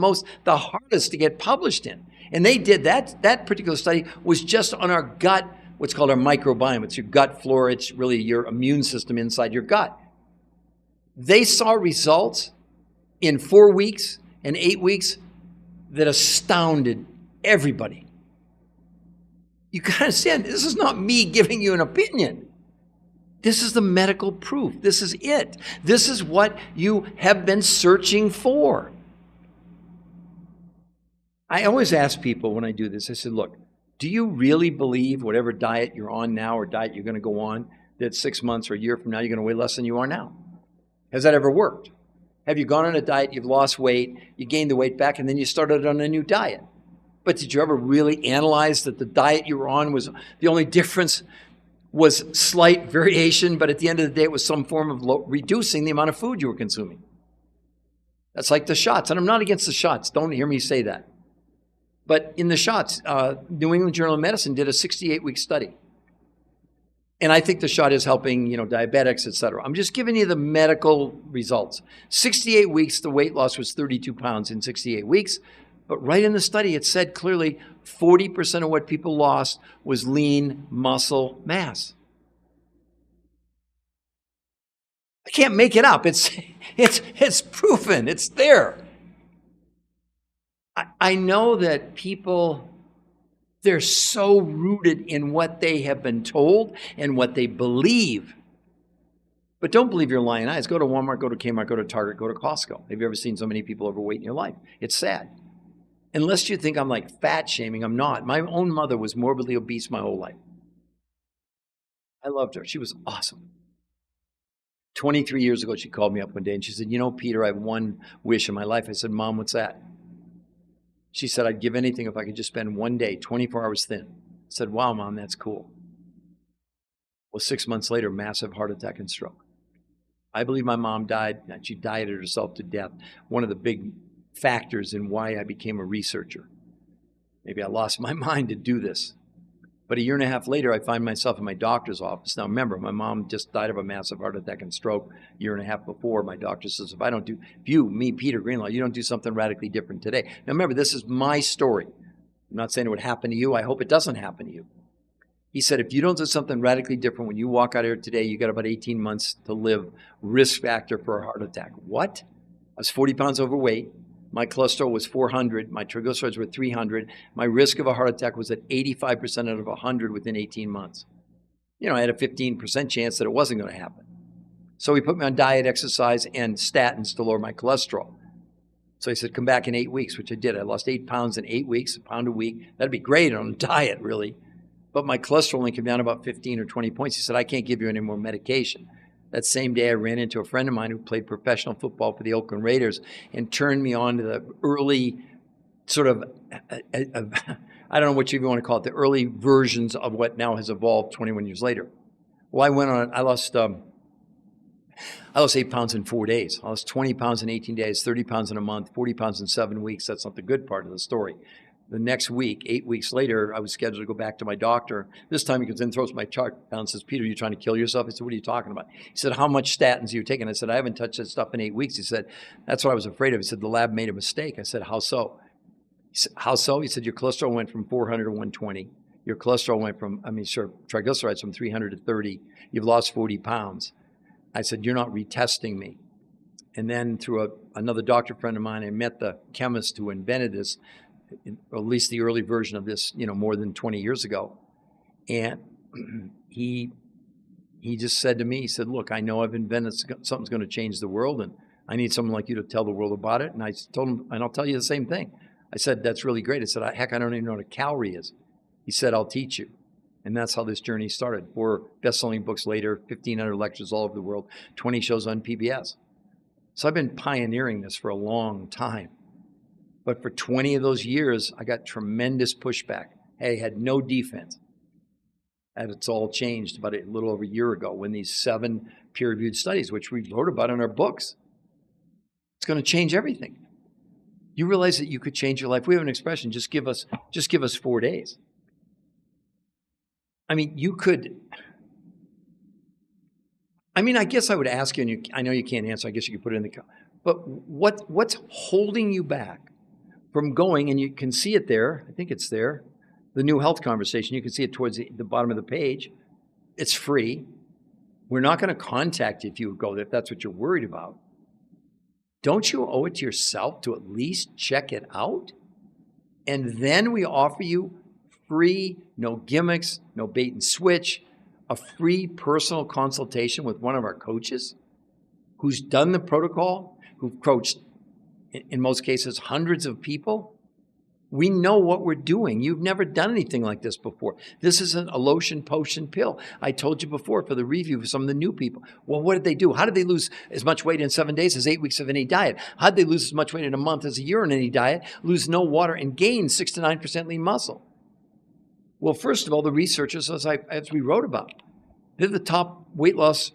hardest to get published in. And they did that particular study was just on our gut, what's called our microbiome. It's your gut flora. It's really your immune system inside your gut. They saw results in 4 weeks and 8 weeks that astounded everybody. You can understand, this is not me giving you an opinion. This is the medical proof. This is it. This is what you have been searching for. I always ask people when I do this, I said, look, do you really believe whatever diet you're on now or diet you're going to go on, that 6 months or a year from now, you're going to weigh less than you are now? Has that ever worked? Have you gone on a diet, you've lost weight, you gained the weight back, and then you started on a new diet? But did you ever really analyze that the diet you were on was, the only difference was slight variation, but at the end of the day, it was some form of reducing the amount of food you were consuming? That's like the shots. And I'm not against the shots. Don't hear me say that. But in the shots, New England Journal of Medicine did a 68-week study. And I think the shot is helping, diabetics, et cetera. I'm just giving you the medical results. 68 weeks, the weight loss was 32 pounds in 68 weeks. But right in the study, it said clearly 40% of what people lost was lean muscle mass. I can't make it up. It's proven. It's there. I know that people, they're so rooted in what they have been told and what they believe. But don't believe your lying eyes. Go to Walmart, go to Kmart, go to Target, go to Costco. Have you ever seen so many people overweight in your life? It's sad. Unless you think I'm like fat shaming, I'm not. My own mother was morbidly obese my whole life. I loved her. She was awesome. 23 years ago, she called me up one day and she said, Peter, I have one wish in my life. I said, Mom, what's that? She said, I'd give anything if I could just spend one day, 24 hours thin. I said, wow, Mom, that's cool. Well, 6 months later, massive heart attack and stroke. I believe my mom died. She dieted herself to death. One of the big factors in why I became a researcher. Maybe I lost my mind to do this. But a year and a half later, I find myself in my doctor's office. Now, remember, my mom just died of a massive heart attack and stroke a year and a half before. My doctor says, me, Peter Greenlaw, you don't do something radically different today. Now, remember, this is my story. I'm not saying it would happen to you. I hope it doesn't happen to you. He said, if you don't do something radically different when you walk out here today, you got about 18 months to live. Risk factor for a heart attack. What? I was 40 pounds overweight. My cholesterol was 400. My triglycerides were 300. My risk of a heart attack was at 85% out of 100 within 18 months. I had a 15% chance that it wasn't going to happen. So he put me on diet, exercise, and statins to lower my cholesterol. So he said, come back in 8 weeks, which I did. I lost 8 pounds in 8 weeks, a pound a week. That'd be great on a diet, really. But my cholesterol only came down about 15 or 20 points. He said, I can't give you any more medication. That same day, I ran into a friend of mine who played professional football for the Oakland Raiders and turned me on to the early sort of, I don't know what you even want to call it, the early versions of what now has evolved 21 years later. Well, I went on, I lost 8 pounds in 4 days. I lost 20 pounds in 18 days, 30 pounds in a month, 40 pounds in 7 weeks. That's not the good part of the story. The next week, 8 weeks later, I was scheduled to go back to my doctor. This time he comes in, throws my chart down and says, Peter, are you trying to kill yourself? I said, what are you talking about? He said, how much statins are you taking? I said, I haven't touched that stuff in 8 weeks. He said, that's what I was afraid of. He said, the lab made a mistake. I said, how so? He said, how so? He said, your cholesterol went from 400 to 120. Your cholesterol went from, triglycerides from 300 to 30. You've lost 40 pounds. I said, you're not retesting me. And then through another doctor friend of mine, I met the chemist who invented this, or at least the early version of this, more than 20 years ago. And he just said to me, he said, look, I know I've invented something's going to change the world, and I need someone like you to tell the world about it. And I told him, and I'll tell you the same thing. I said, that's really great. I said, heck, I don't even know what a calorie is. He said, I'll teach you. And that's how this journey started. 4 best-selling books later, 1,500 lectures all over the world, 20 shows on PBS. So I've been pioneering this for a long time. But for 20 of those years, I got tremendous pushback. I had no defense. And it's all changed about a little over a year ago when these 7 peer-reviewed studies, which we wrote about in our books, it's going to change everything. You realize that you could change your life. We have an expression, just give us 4 days. I mean, you could, I guess I would ask you, and I know you can't answer, I guess you could put it in the, but what's holding you back from going, and you can see it there, I think it's there, the New Health Conversation, you can see it towards the bottom of the page. It's free. We're not going to contact you if you go there, if that's what you're worried about. Don't you owe it to yourself to at least check it out? And then we offer you free, no gimmicks, no bait and switch, a free personal consultation with one of our coaches who's done the protocol, who've coached, in most cases, hundreds of people. We know what we're doing. You've never done anything like this before. This isn't a lotion, potion, pill. I told you before for the review for some of the new people. Well, what did they do? How did they lose as much weight in 7 days as 8 weeks of any diet? How did they lose as much weight in a month as a year in any diet, lose no water, and gain 6 to 9% lean muscle? Well, first of all, the researchers, as we wrote about, they're the top weight loss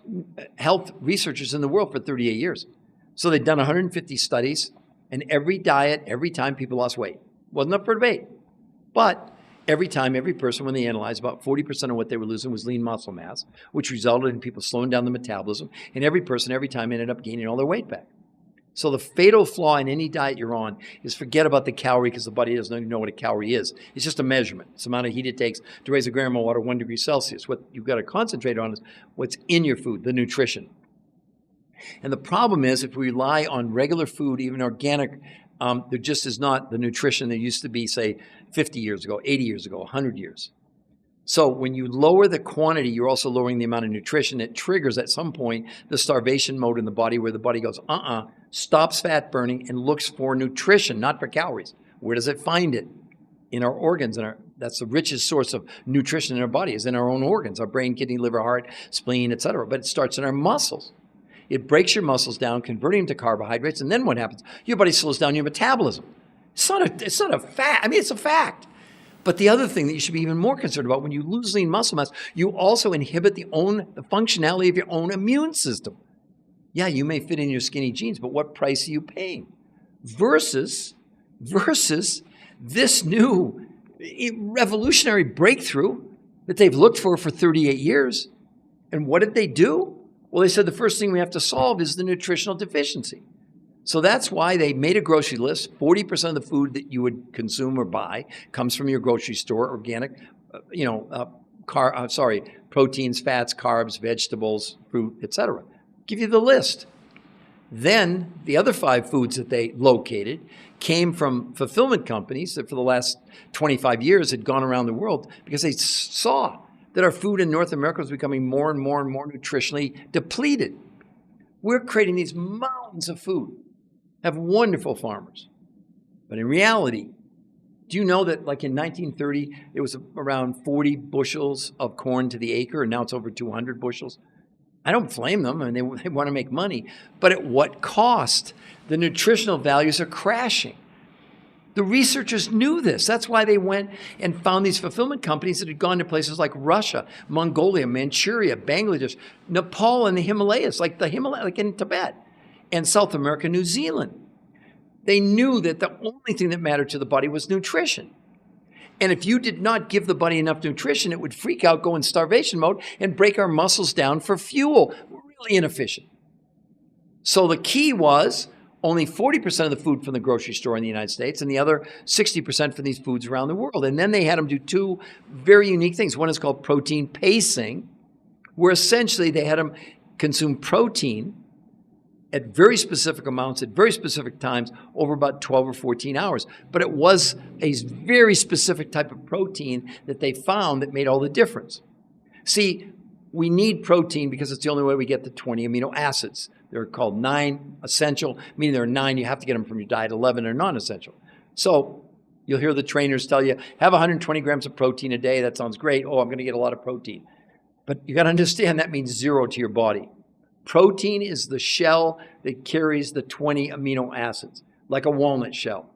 health researchers in the world for 38 years. So they've done 150 studies, and every diet, every time people lost weight. Wasn't up for debate. But every time, every person, when they analyzed, about 40% of what they were losing was lean muscle mass, which resulted in people slowing down the metabolism. And every person, every time, ended up gaining all their weight back. So the fatal flaw in any diet you're on is forget about the calorie, because the body doesn't even know what a calorie is. It's just a measurement. It's the amount of heat it takes to raise a gram of water 1 degree Celsius. What you've got to concentrate on is what's in your food, the nutrition. And the problem is if we rely on regular food, even organic, there just is not the nutrition there used to be, say, 50 years ago, 80 years ago, 100 years. So when you lower the quantity, you're also lowering the amount of nutrition. It triggers at some point the starvation mode in the body where the body goes, stops fat burning and looks for nutrition, not for calories. Where does it find it? In our organs. That's the richest source of nutrition in our body, is in our own organs, our brain, kidney, liver, heart, spleen, etc. But it starts in our muscles. It breaks your muscles down, converting them to carbohydrates, and then what happens? Your body slows down your metabolism. It's not a fact. I mean, it's a fact. But the other thing that you should be even more concerned about, when you lose lean muscle mass, you also inhibit the functionality of your own immune system. Yeah, you may fit in your skinny jeans, but what price are you paying? Versus this new revolutionary breakthrough that they've looked for 38 years. And what did they do? Well, they said the first thing we have to solve is the nutritional deficiency. So that's why they made a grocery list. 40% of the food that you would consume or buy comes from your grocery store, organic, proteins, fats, carbs, vegetables, fruit, etc. Give you the list. Then the other 5 foods that they located came from fulfillment companies that for the last 25 years had gone around the world because they saw that our food in North America was becoming more and more and more nutritionally depleted. We're creating these mountains of food, have wonderful farmers. But in reality, do you know that like in 1930, it was around 40 bushels of corn to the acre, and now it's over 200 bushels? I don't blame them. I mean, they want to make money. But at what cost? The nutritional values are crashing. The researchers knew this. That's why they went and found these fulfillment companies that had gone to places like Russia, Mongolia, Manchuria, Bangladesh, Nepal, and the Himalayas, like in Tibet, and South America, New Zealand. They knew that the only thing that mattered to the body was nutrition. And if you did not give the body enough nutrition, it would freak out, go in starvation mode, and break our muscles down for fuel. Really inefficient. So the key was only 40% of the food from the grocery store in the United States and the other 60% from these foods around the world. And then they had them do 2 very unique things. One is called protein pacing, where essentially they had them consume protein at very specific amounts at very specific times over about 12 or 14 hours. But it was a very specific type of protein that they found that made all the difference. See, we need protein because it's the only way we get the 20 amino acids. They're called 9 essential, meaning there are 9, you have to get them from your diet, 11 are non-essential. So you'll hear the trainers tell you, have 120 grams of protein a day. That sounds great. Oh, I'm going to get a lot of protein. But you got to understand that means 0 to your body. Protein is the shell that carries the 20 amino acids, like a walnut shell.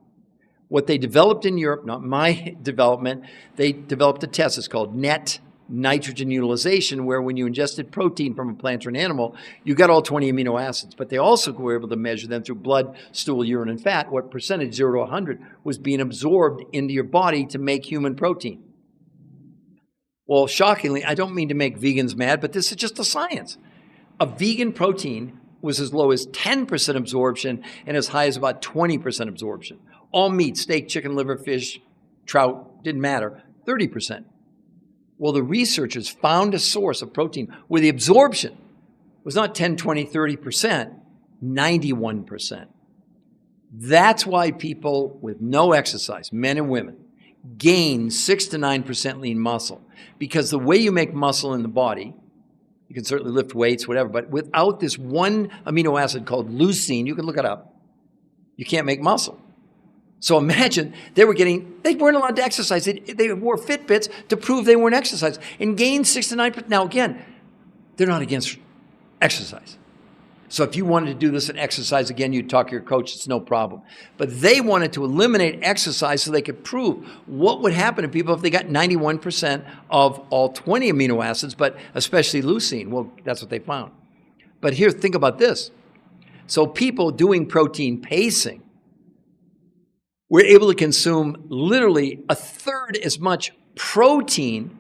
What they developed in Europe, not my development, they developed a test. It's called net nitrogen utilization, where when you ingested protein from a plant or an animal, you got all 20 amino acids. But they also were able to measure them through blood, stool, urine, and fat, what percentage, 0 to 100, was being absorbed into your body to make human protein. Well, shockingly, I don't mean to make vegans mad, but this is just a science. A vegan protein was as low as 10% absorption and as high as about 20% absorption. All meat, steak, chicken, liver, fish, trout, didn't matter, 30%. Well, the researchers found a source of protein where the absorption was not 10, 20, 30%, 91%. That's why people with no exercise, men and women, gain 6 to 9% lean muscle. Because the way you make muscle in the body, you can certainly lift weights, whatever, but without this one amino acid called leucine, you can look it up, you can't make muscle. So imagine they weren't allowed to exercise. They wore Fitbits to prove they weren't exercising and gained 6 to 9%. Now again, they're not against exercise. So if you wanted to do this and exercise again, you'd talk to your coach, it's no problem. But they wanted to eliminate exercise so they could prove what would happen to people if they got 91% of all 20 amino acids, but especially leucine. Well, that's what they found. But here, think about this. So people doing protein pacing were able to consume literally a third as much protein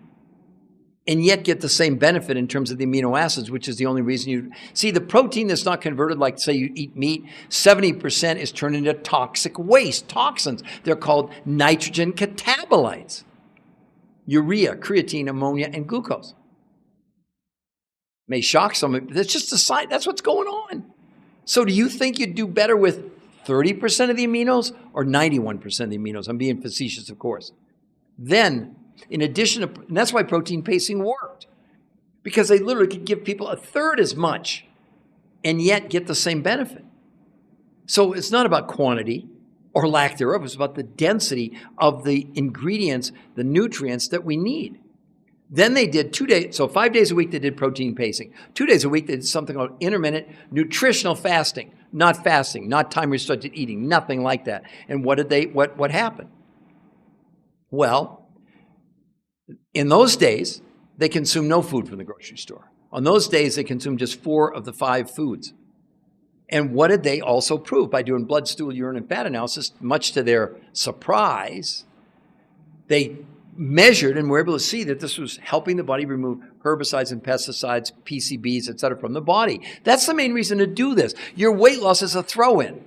and yet get the same benefit in terms of the amino acids, which is the only reason you see the protein that's not converted, like say you eat meat, 70% is turned into toxic waste, toxins. They're called nitrogen catabolites, urea, creatine, ammonia, and glucose. May shock some, that's just a sign, that's what's going on. So do you think you'd do better with 30% of the aminos or 91% of the aminos? I'm being facetious, of course. Then, in addition to, and that's why protein pacing worked, because they literally could give people a third as much and yet get the same benefit. So it's not about quantity or lack thereof. It's about the density of the ingredients, the nutrients that we need. Then they did 2 days, so 5 days a week they did protein pacing. 2 days a week they did something called intermittent nutritional fasting. Not fasting, not time-restricted eating, nothing like that. And what happened? Well, in those days, they consumed no food from the grocery store. On those days, they consumed just 4 of the 5 foods. And what did they also prove? By doing blood, stool, urine, and fat analysis, much to their surprise, they measured and were able to see that this was helping the body remove herbicides and pesticides, PCBs, et cetera, from the body. That's the main reason to do this. Your weight loss is a throw-in.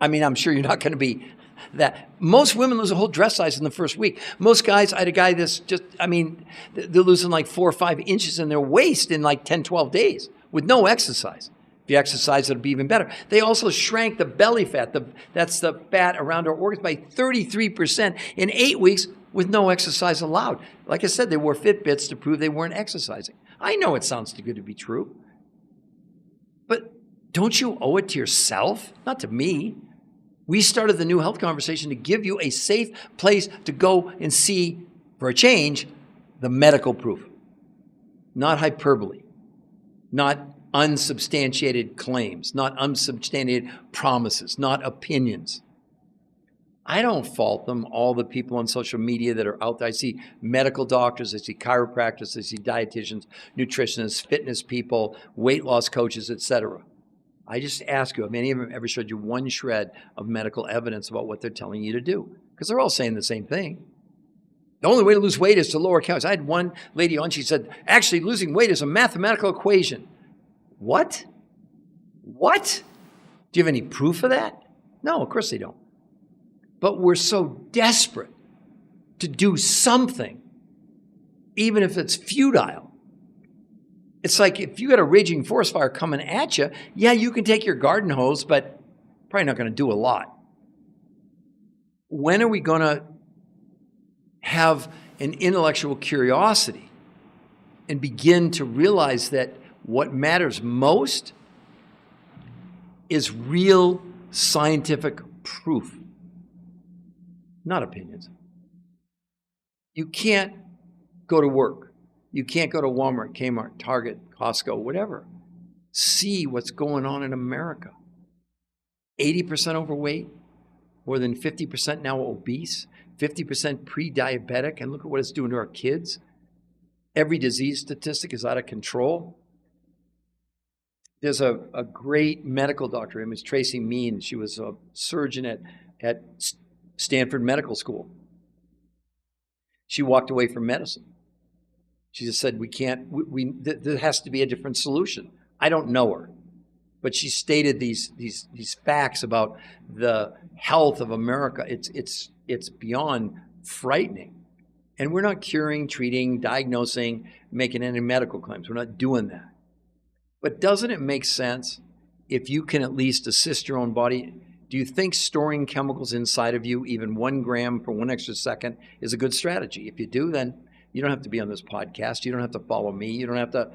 I mean, I'm sure you're not going to be that. Most women lose a whole dress size in the first week. Most guys, I had a guy that's just, I mean, they're losing like 4 or 5 inches in their waist in like 10, 12 days with no exercise. If you exercise, it'll be even better. They also shrank the belly fat, that's the fat around our organs, by 33% in 8 weeks with no exercise allowed. Like I said, they wore Fitbits to prove they weren't exercising. I know it sounds too good to be true. But don't you owe it to yourself? Not to me. We started the New Health Conversation to give you a safe place to go and see, for a change, the medical proof. Not hyperbole. Not unsubstantiated claims. Not unsubstantiated promises. Not opinions. I don't fault them, all the people on social media that are out there. I see medical doctors, I see chiropractors, I see dietitians, nutritionists, fitness people, weight loss coaches, etc. I just ask you, have any of them ever showed you one shred of medical evidence about what they're telling you to do? Because they're all saying the same thing. The only way to lose weight is to lower calories. I had one lady on, she said, actually losing weight is a mathematical equation. What? What? Do you have any proof of that? No, of course they don't. But we're so desperate to do something, even if it's futile. It's like if you got a raging forest fire coming at you, yeah, you can take your garden hose, but probably not going to do a lot. When are we going to have an intellectual curiosity and begin to realize that what matters most is real scientific proof? Not opinions. You can't go to work. You can't go to Walmart, Kmart, Target, Costco, whatever. See what's going on in America. 80% overweight, more than 50% now obese, 50% pre-diabetic, and look at what it's doing to our kids. Every disease statistic is out of control. There's a great medical doctor, her name is Tracy Mean. She was a surgeon at Stanford Medical School. She walked away from medicine. She just said, there has to be a different solution. I don't know her, but she stated these facts about the health of America. It's beyond frightening. And we're not curing, treating, diagnosing, making any medical claims. We're not doing that. But doesn't it make sense if you can at least assist your own body? Do you think storing chemicals inside of you, even 1 gram for 1 extra second, is a good strategy? If you do, then you don't have to be on this podcast. You don't have to follow me. You don't have to,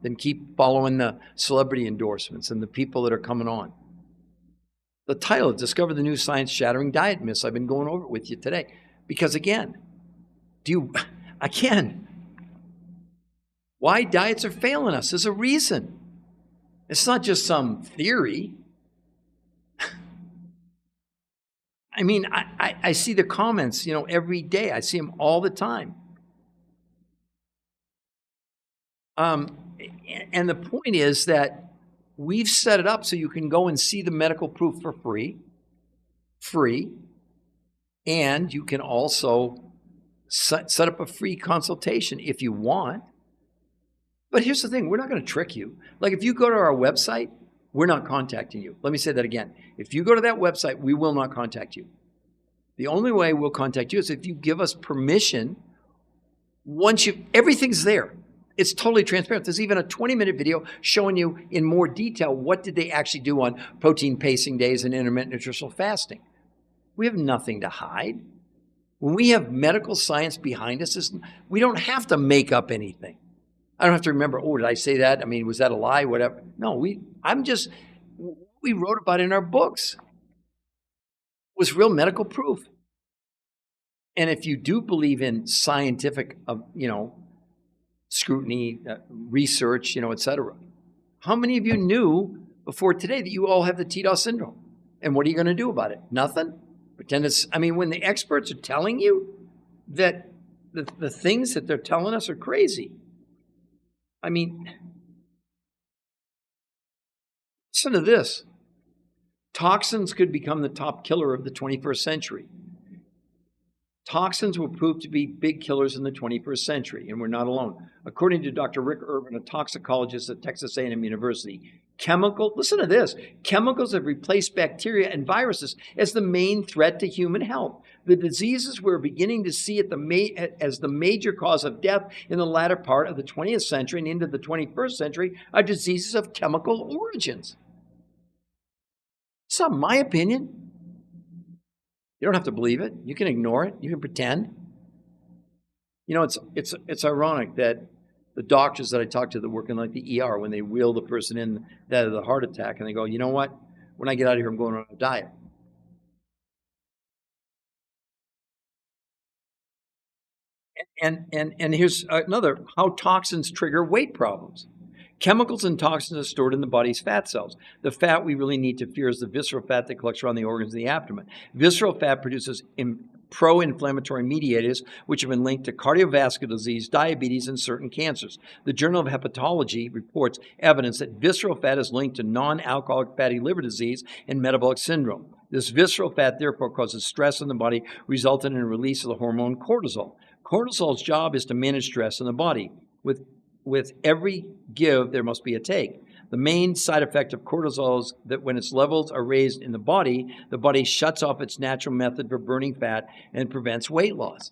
then keep following the celebrity endorsements and the people that are coming on. The title, Discover the New Science-Shattering Diet Myths. I've been going over it with you today. Because again, why diets are failing us? There's a reason. It's not just some theory. I mean, I see the comments, every day. I see them all the time. And the point is that we've set it up so you can go and see the medical proof for free. And you can also set up a free consultation if you want. But here's the thing, we're not going to trick you. Like if you go to our website, we're not contacting you. Let me say that again. If you go to that website, we will not contact you. The only way we'll contact you is if you give us permission. Everything's there. It's totally transparent. There's even a 20-minute video showing you in more detail what did they actually do on protein pacing days and intermittent nutritional fasting. We have nothing to hide. When we have medical science behind us, we don't have to make up anything. I don't have to remember, oh, did I say that? I mean, was that a lie? Whatever. No, we wrote about it in our books was real medical proof. And if you do believe in scientific, scrutiny, research, et cetera, how many of you knew before today that you all have the TDOS syndrome? And what are you going to do about it? Nothing? Pretend when the experts are telling you that the things that they're telling us are crazy. Listen to this. Toxins could become the top killer of the 21st century. Toxins will prove to be big killers in the 21st century, and we're not alone. According to Dr. Rick Irvin, a toxicologist at Texas A&M University, listen to this, chemicals have replaced bacteria and viruses as the main threat to human health. The diseases we're beginning to see as the major cause of death in the latter part of the 20th century and into the 21st century are diseases of chemical origins. It's not my opinion. You don't have to believe it. You can ignore it. You can pretend. It's ironic that the doctors that I talk to that work in like the ER, when they wheel the person in that had the heart attack, and they go, you know what? When I get out of here, I'm going on a diet. And here's another, how toxins trigger weight problems. Chemicals and toxins are stored in the body's fat cells. The fat we really need to fear is the visceral fat that collects around the organs in the abdomen. Visceral fat produces pro-inflammatory mediators, which have been linked to cardiovascular disease, diabetes, and certain cancers. The Journal of Hepatology reports evidence that visceral fat is linked to non-alcoholic fatty liver disease and metabolic syndrome. This visceral fat therefore causes stress in the body, resulting in a release of the hormone cortisol. Cortisol's job is to manage stress in the body. With every give, there must be a take. The main side effect of cortisol is that when its levels are raised in the body shuts off its natural method for burning fat and prevents weight loss.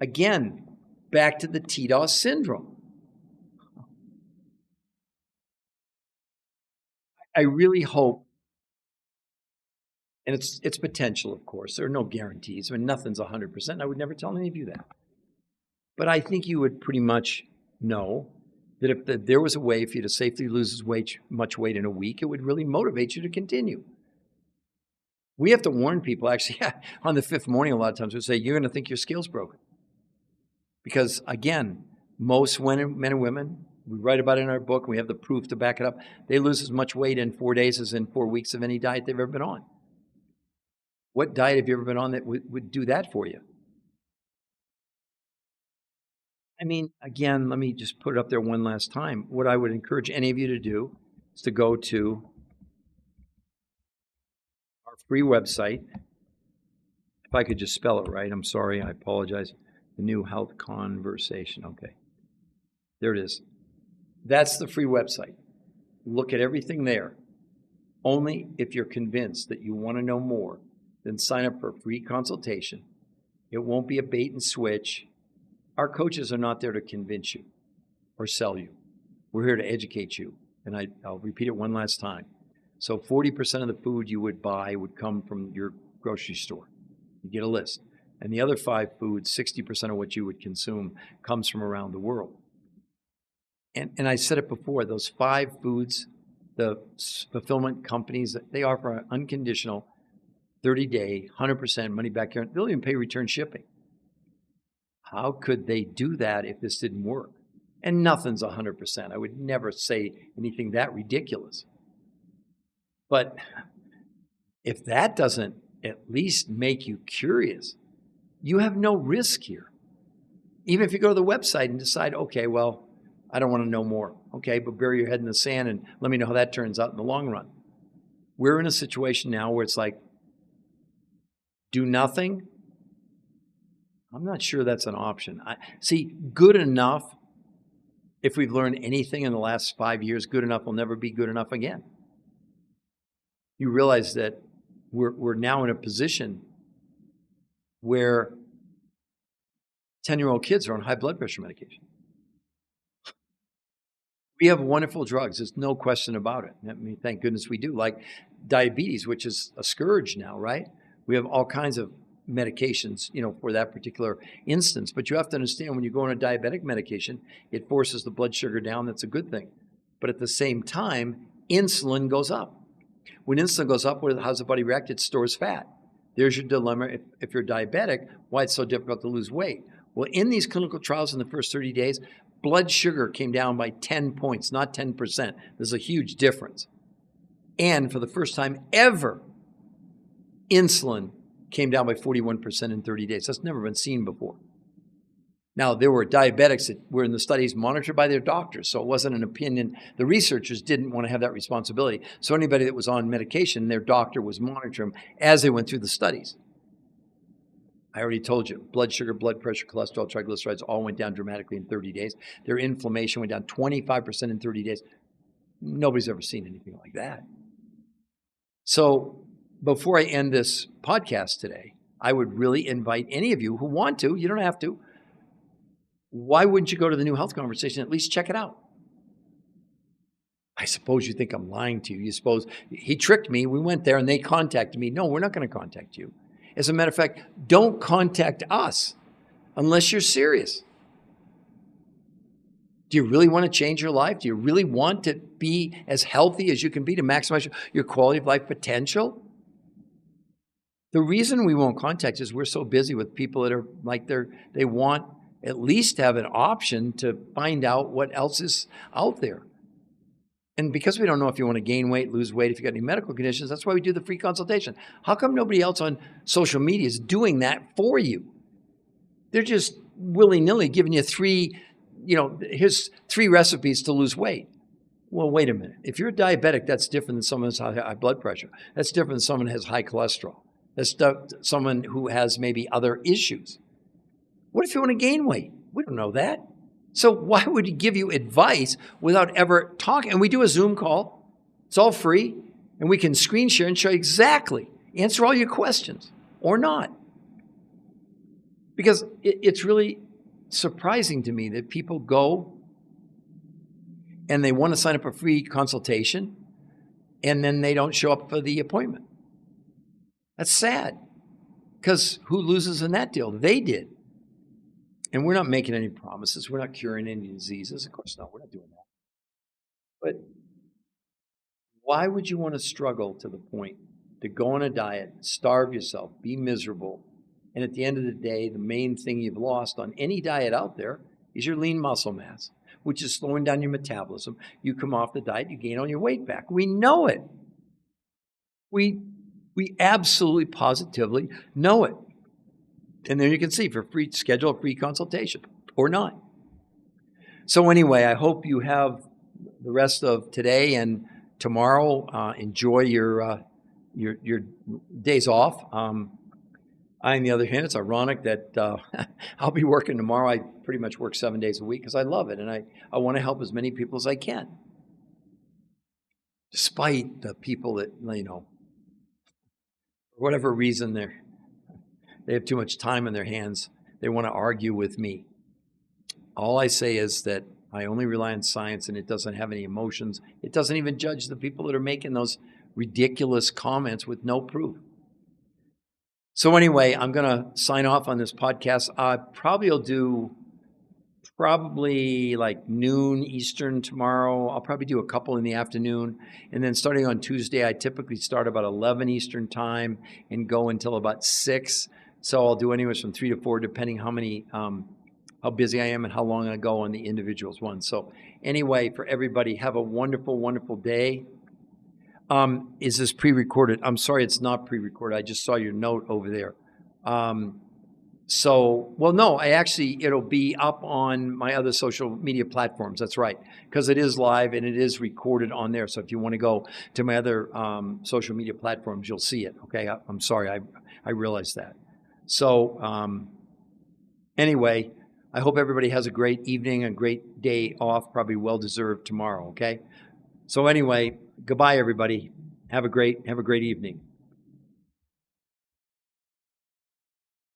Again, back to the TDOS syndrome. I really hope, and it's potential, of course. There are no guarantees. Nothing's 100%. I would never tell any of you that. But I think you would pretty much know that if there was a way for you to safely lose much weight in a week, it would really motivate you to continue. We have to warn people, actually, on the fifth morning, a lot of times we say, you're going to think your scale's broken. Because, again, most men and women, we write about it in our book, and we have the proof to back it up, they lose as much weight in 4 days as in 4 weeks of any diet they've ever been on. What diet have you ever been on that would do that for you? Again, let me just put it up there one last time. What I would encourage any of you to do is to go to our free website. If I could just spell it right, I'm sorry, I apologize. The New Health Conversation. Okay. There it is. That's the free website. Look at everything there. Only if you're convinced that you want to know more, then sign up for a free consultation. It won't be a bait and switch. Our coaches are not there to convince you or sell you. We're here to educate you. And I'll repeat it one last time. So 40% of the food you would buy would come from your grocery store. You get a list. And the other 5 foods, 60% of what you would consume comes from around the world. And I said it before, those 5 foods, the fulfillment companies, they offer an unconditional 30-day, 100% money back guarantee. They'll even pay return shipping. How could they do that if this didn't work? And nothing's 100%. I would never say anything that ridiculous. But if that doesn't at least make you curious, you have no risk here. Even if you go to the website and decide, okay, well, I don't want to know more. Okay, but bury your head in the sand and let me know how that turns out in the long run. We're in a situation now where it's like, do nothing. I'm not sure that's an option. See, good enough, if we've learned anything in the last 5 years, good enough will never be good enough again. You realize that we're now in a position where 10-year-old kids are on high blood pressure medication. We have wonderful drugs. There's no question about it. I mean, thank goodness we do. Like diabetes, which is a scourge now, right? We have all kinds of medications, for that particular instance. But you have to understand when you go on a diabetic medication, it forces the blood sugar down. That's a good thing. But at the same time, insulin goes up. When insulin goes up, how's the body react? It stores fat. There's your dilemma if you're diabetic, why it's so difficult to lose weight. Well, in these clinical trials in the first 30 days, blood sugar came down by 10 points, not 10%. There's a huge difference. And for the first time ever, insulin came down by 41% in 30 days. That's never been seen before. Now, there were diabetics that were in the studies monitored by their doctors, so it wasn't an opinion. The researchers didn't want to have that responsibility. So anybody that was on medication, their doctor was monitoring them as they went through the studies. I already told you, blood sugar, blood pressure, cholesterol, triglycerides all went down dramatically in 30 days. Their inflammation went down 25% in 30 days. Nobody's ever seen anything like that. So before I end this podcast today, I would really invite any of you who want to, you don't have to, why wouldn't you go to the New Health Conversation, at least check it out? I suppose you think I'm lying to you. You suppose he tricked me. We went there and they contacted me. No, we're not going to contact you. As a matter of fact, don't contact us unless you're serious. Do you really want to change your life? Do you really want to be as healthy as you can be to maximize your quality of life potential? The reason we won't contact is we're so busy with people that are like they want at least have an option to find out what else is out there. And because we don't know if you want to gain weight, lose weight, if you got any medical conditions, that's why we do the free consultation. How come nobody else on social media is doing that for you? They're just willy-nilly giving you here's 3 recipes to lose weight. Well, wait a minute. If you're a diabetic, that's different than someone who has high blood pressure. That's different than someone who has high cholesterol. That's someone who has maybe other issues. What if you want to gain weight? We don't know that. So why would he give you advice without ever talking? And we do a Zoom call. It's all free. And we can screen share and show you exactly, answer all your questions or not. Because it's really surprising to me that people go and they want to sign up for a free consultation and then they don't show up for the appointment. That's sad. Because who loses in that deal? They did. And we're not making any promises. We're not curing any diseases. Of course not. We're not doing that. But why would you want to struggle to the point to go on a diet, starve yourself, be miserable, and at the end of the day, the main thing you've lost on any diet out there is your lean muscle mass, which is slowing down your metabolism. You come off the diet, you gain all your weight back. We know it. We absolutely positively know it. And there you can see schedule a free consultation or not. So anyway, I hope you have the rest of today and tomorrow. Enjoy your days off. I, on the other hand, it's ironic that I'll be working tomorrow. I pretty much work 7 days a week because I love it. And I want to help as many people as I can. Despite the people that, for whatever reason, they have too much time in their hands. They want to argue with me. All I say is that I only rely on science and it doesn't have any emotions. It doesn't even judge the people that are making those ridiculous comments with no proof. So anyway, I'm going to sign off on this podcast. Probably will do like noon Eastern tomorrow. I'll probably do a couple in the afternoon. And then starting on Tuesday, I typically start about 11 Eastern time and go until about 6. So I'll do anywhere from 3 to 4, depending how busy I am and how long I go on the individuals one. So anyway, for everybody, have a wonderful, wonderful day. Is this pre-recorded? I'm sorry, it's not pre-recorded. I just saw your note over there. It'll be up on my other social media platforms. That's right, because it is live and it is recorded on there. So if you want to go to my other social media platforms, you'll see it. Okay, I'm sorry, I realized that. So anyway, I hope everybody has a great evening, a great day off, probably well-deserved tomorrow, okay? So anyway, goodbye, everybody. Have a great evening.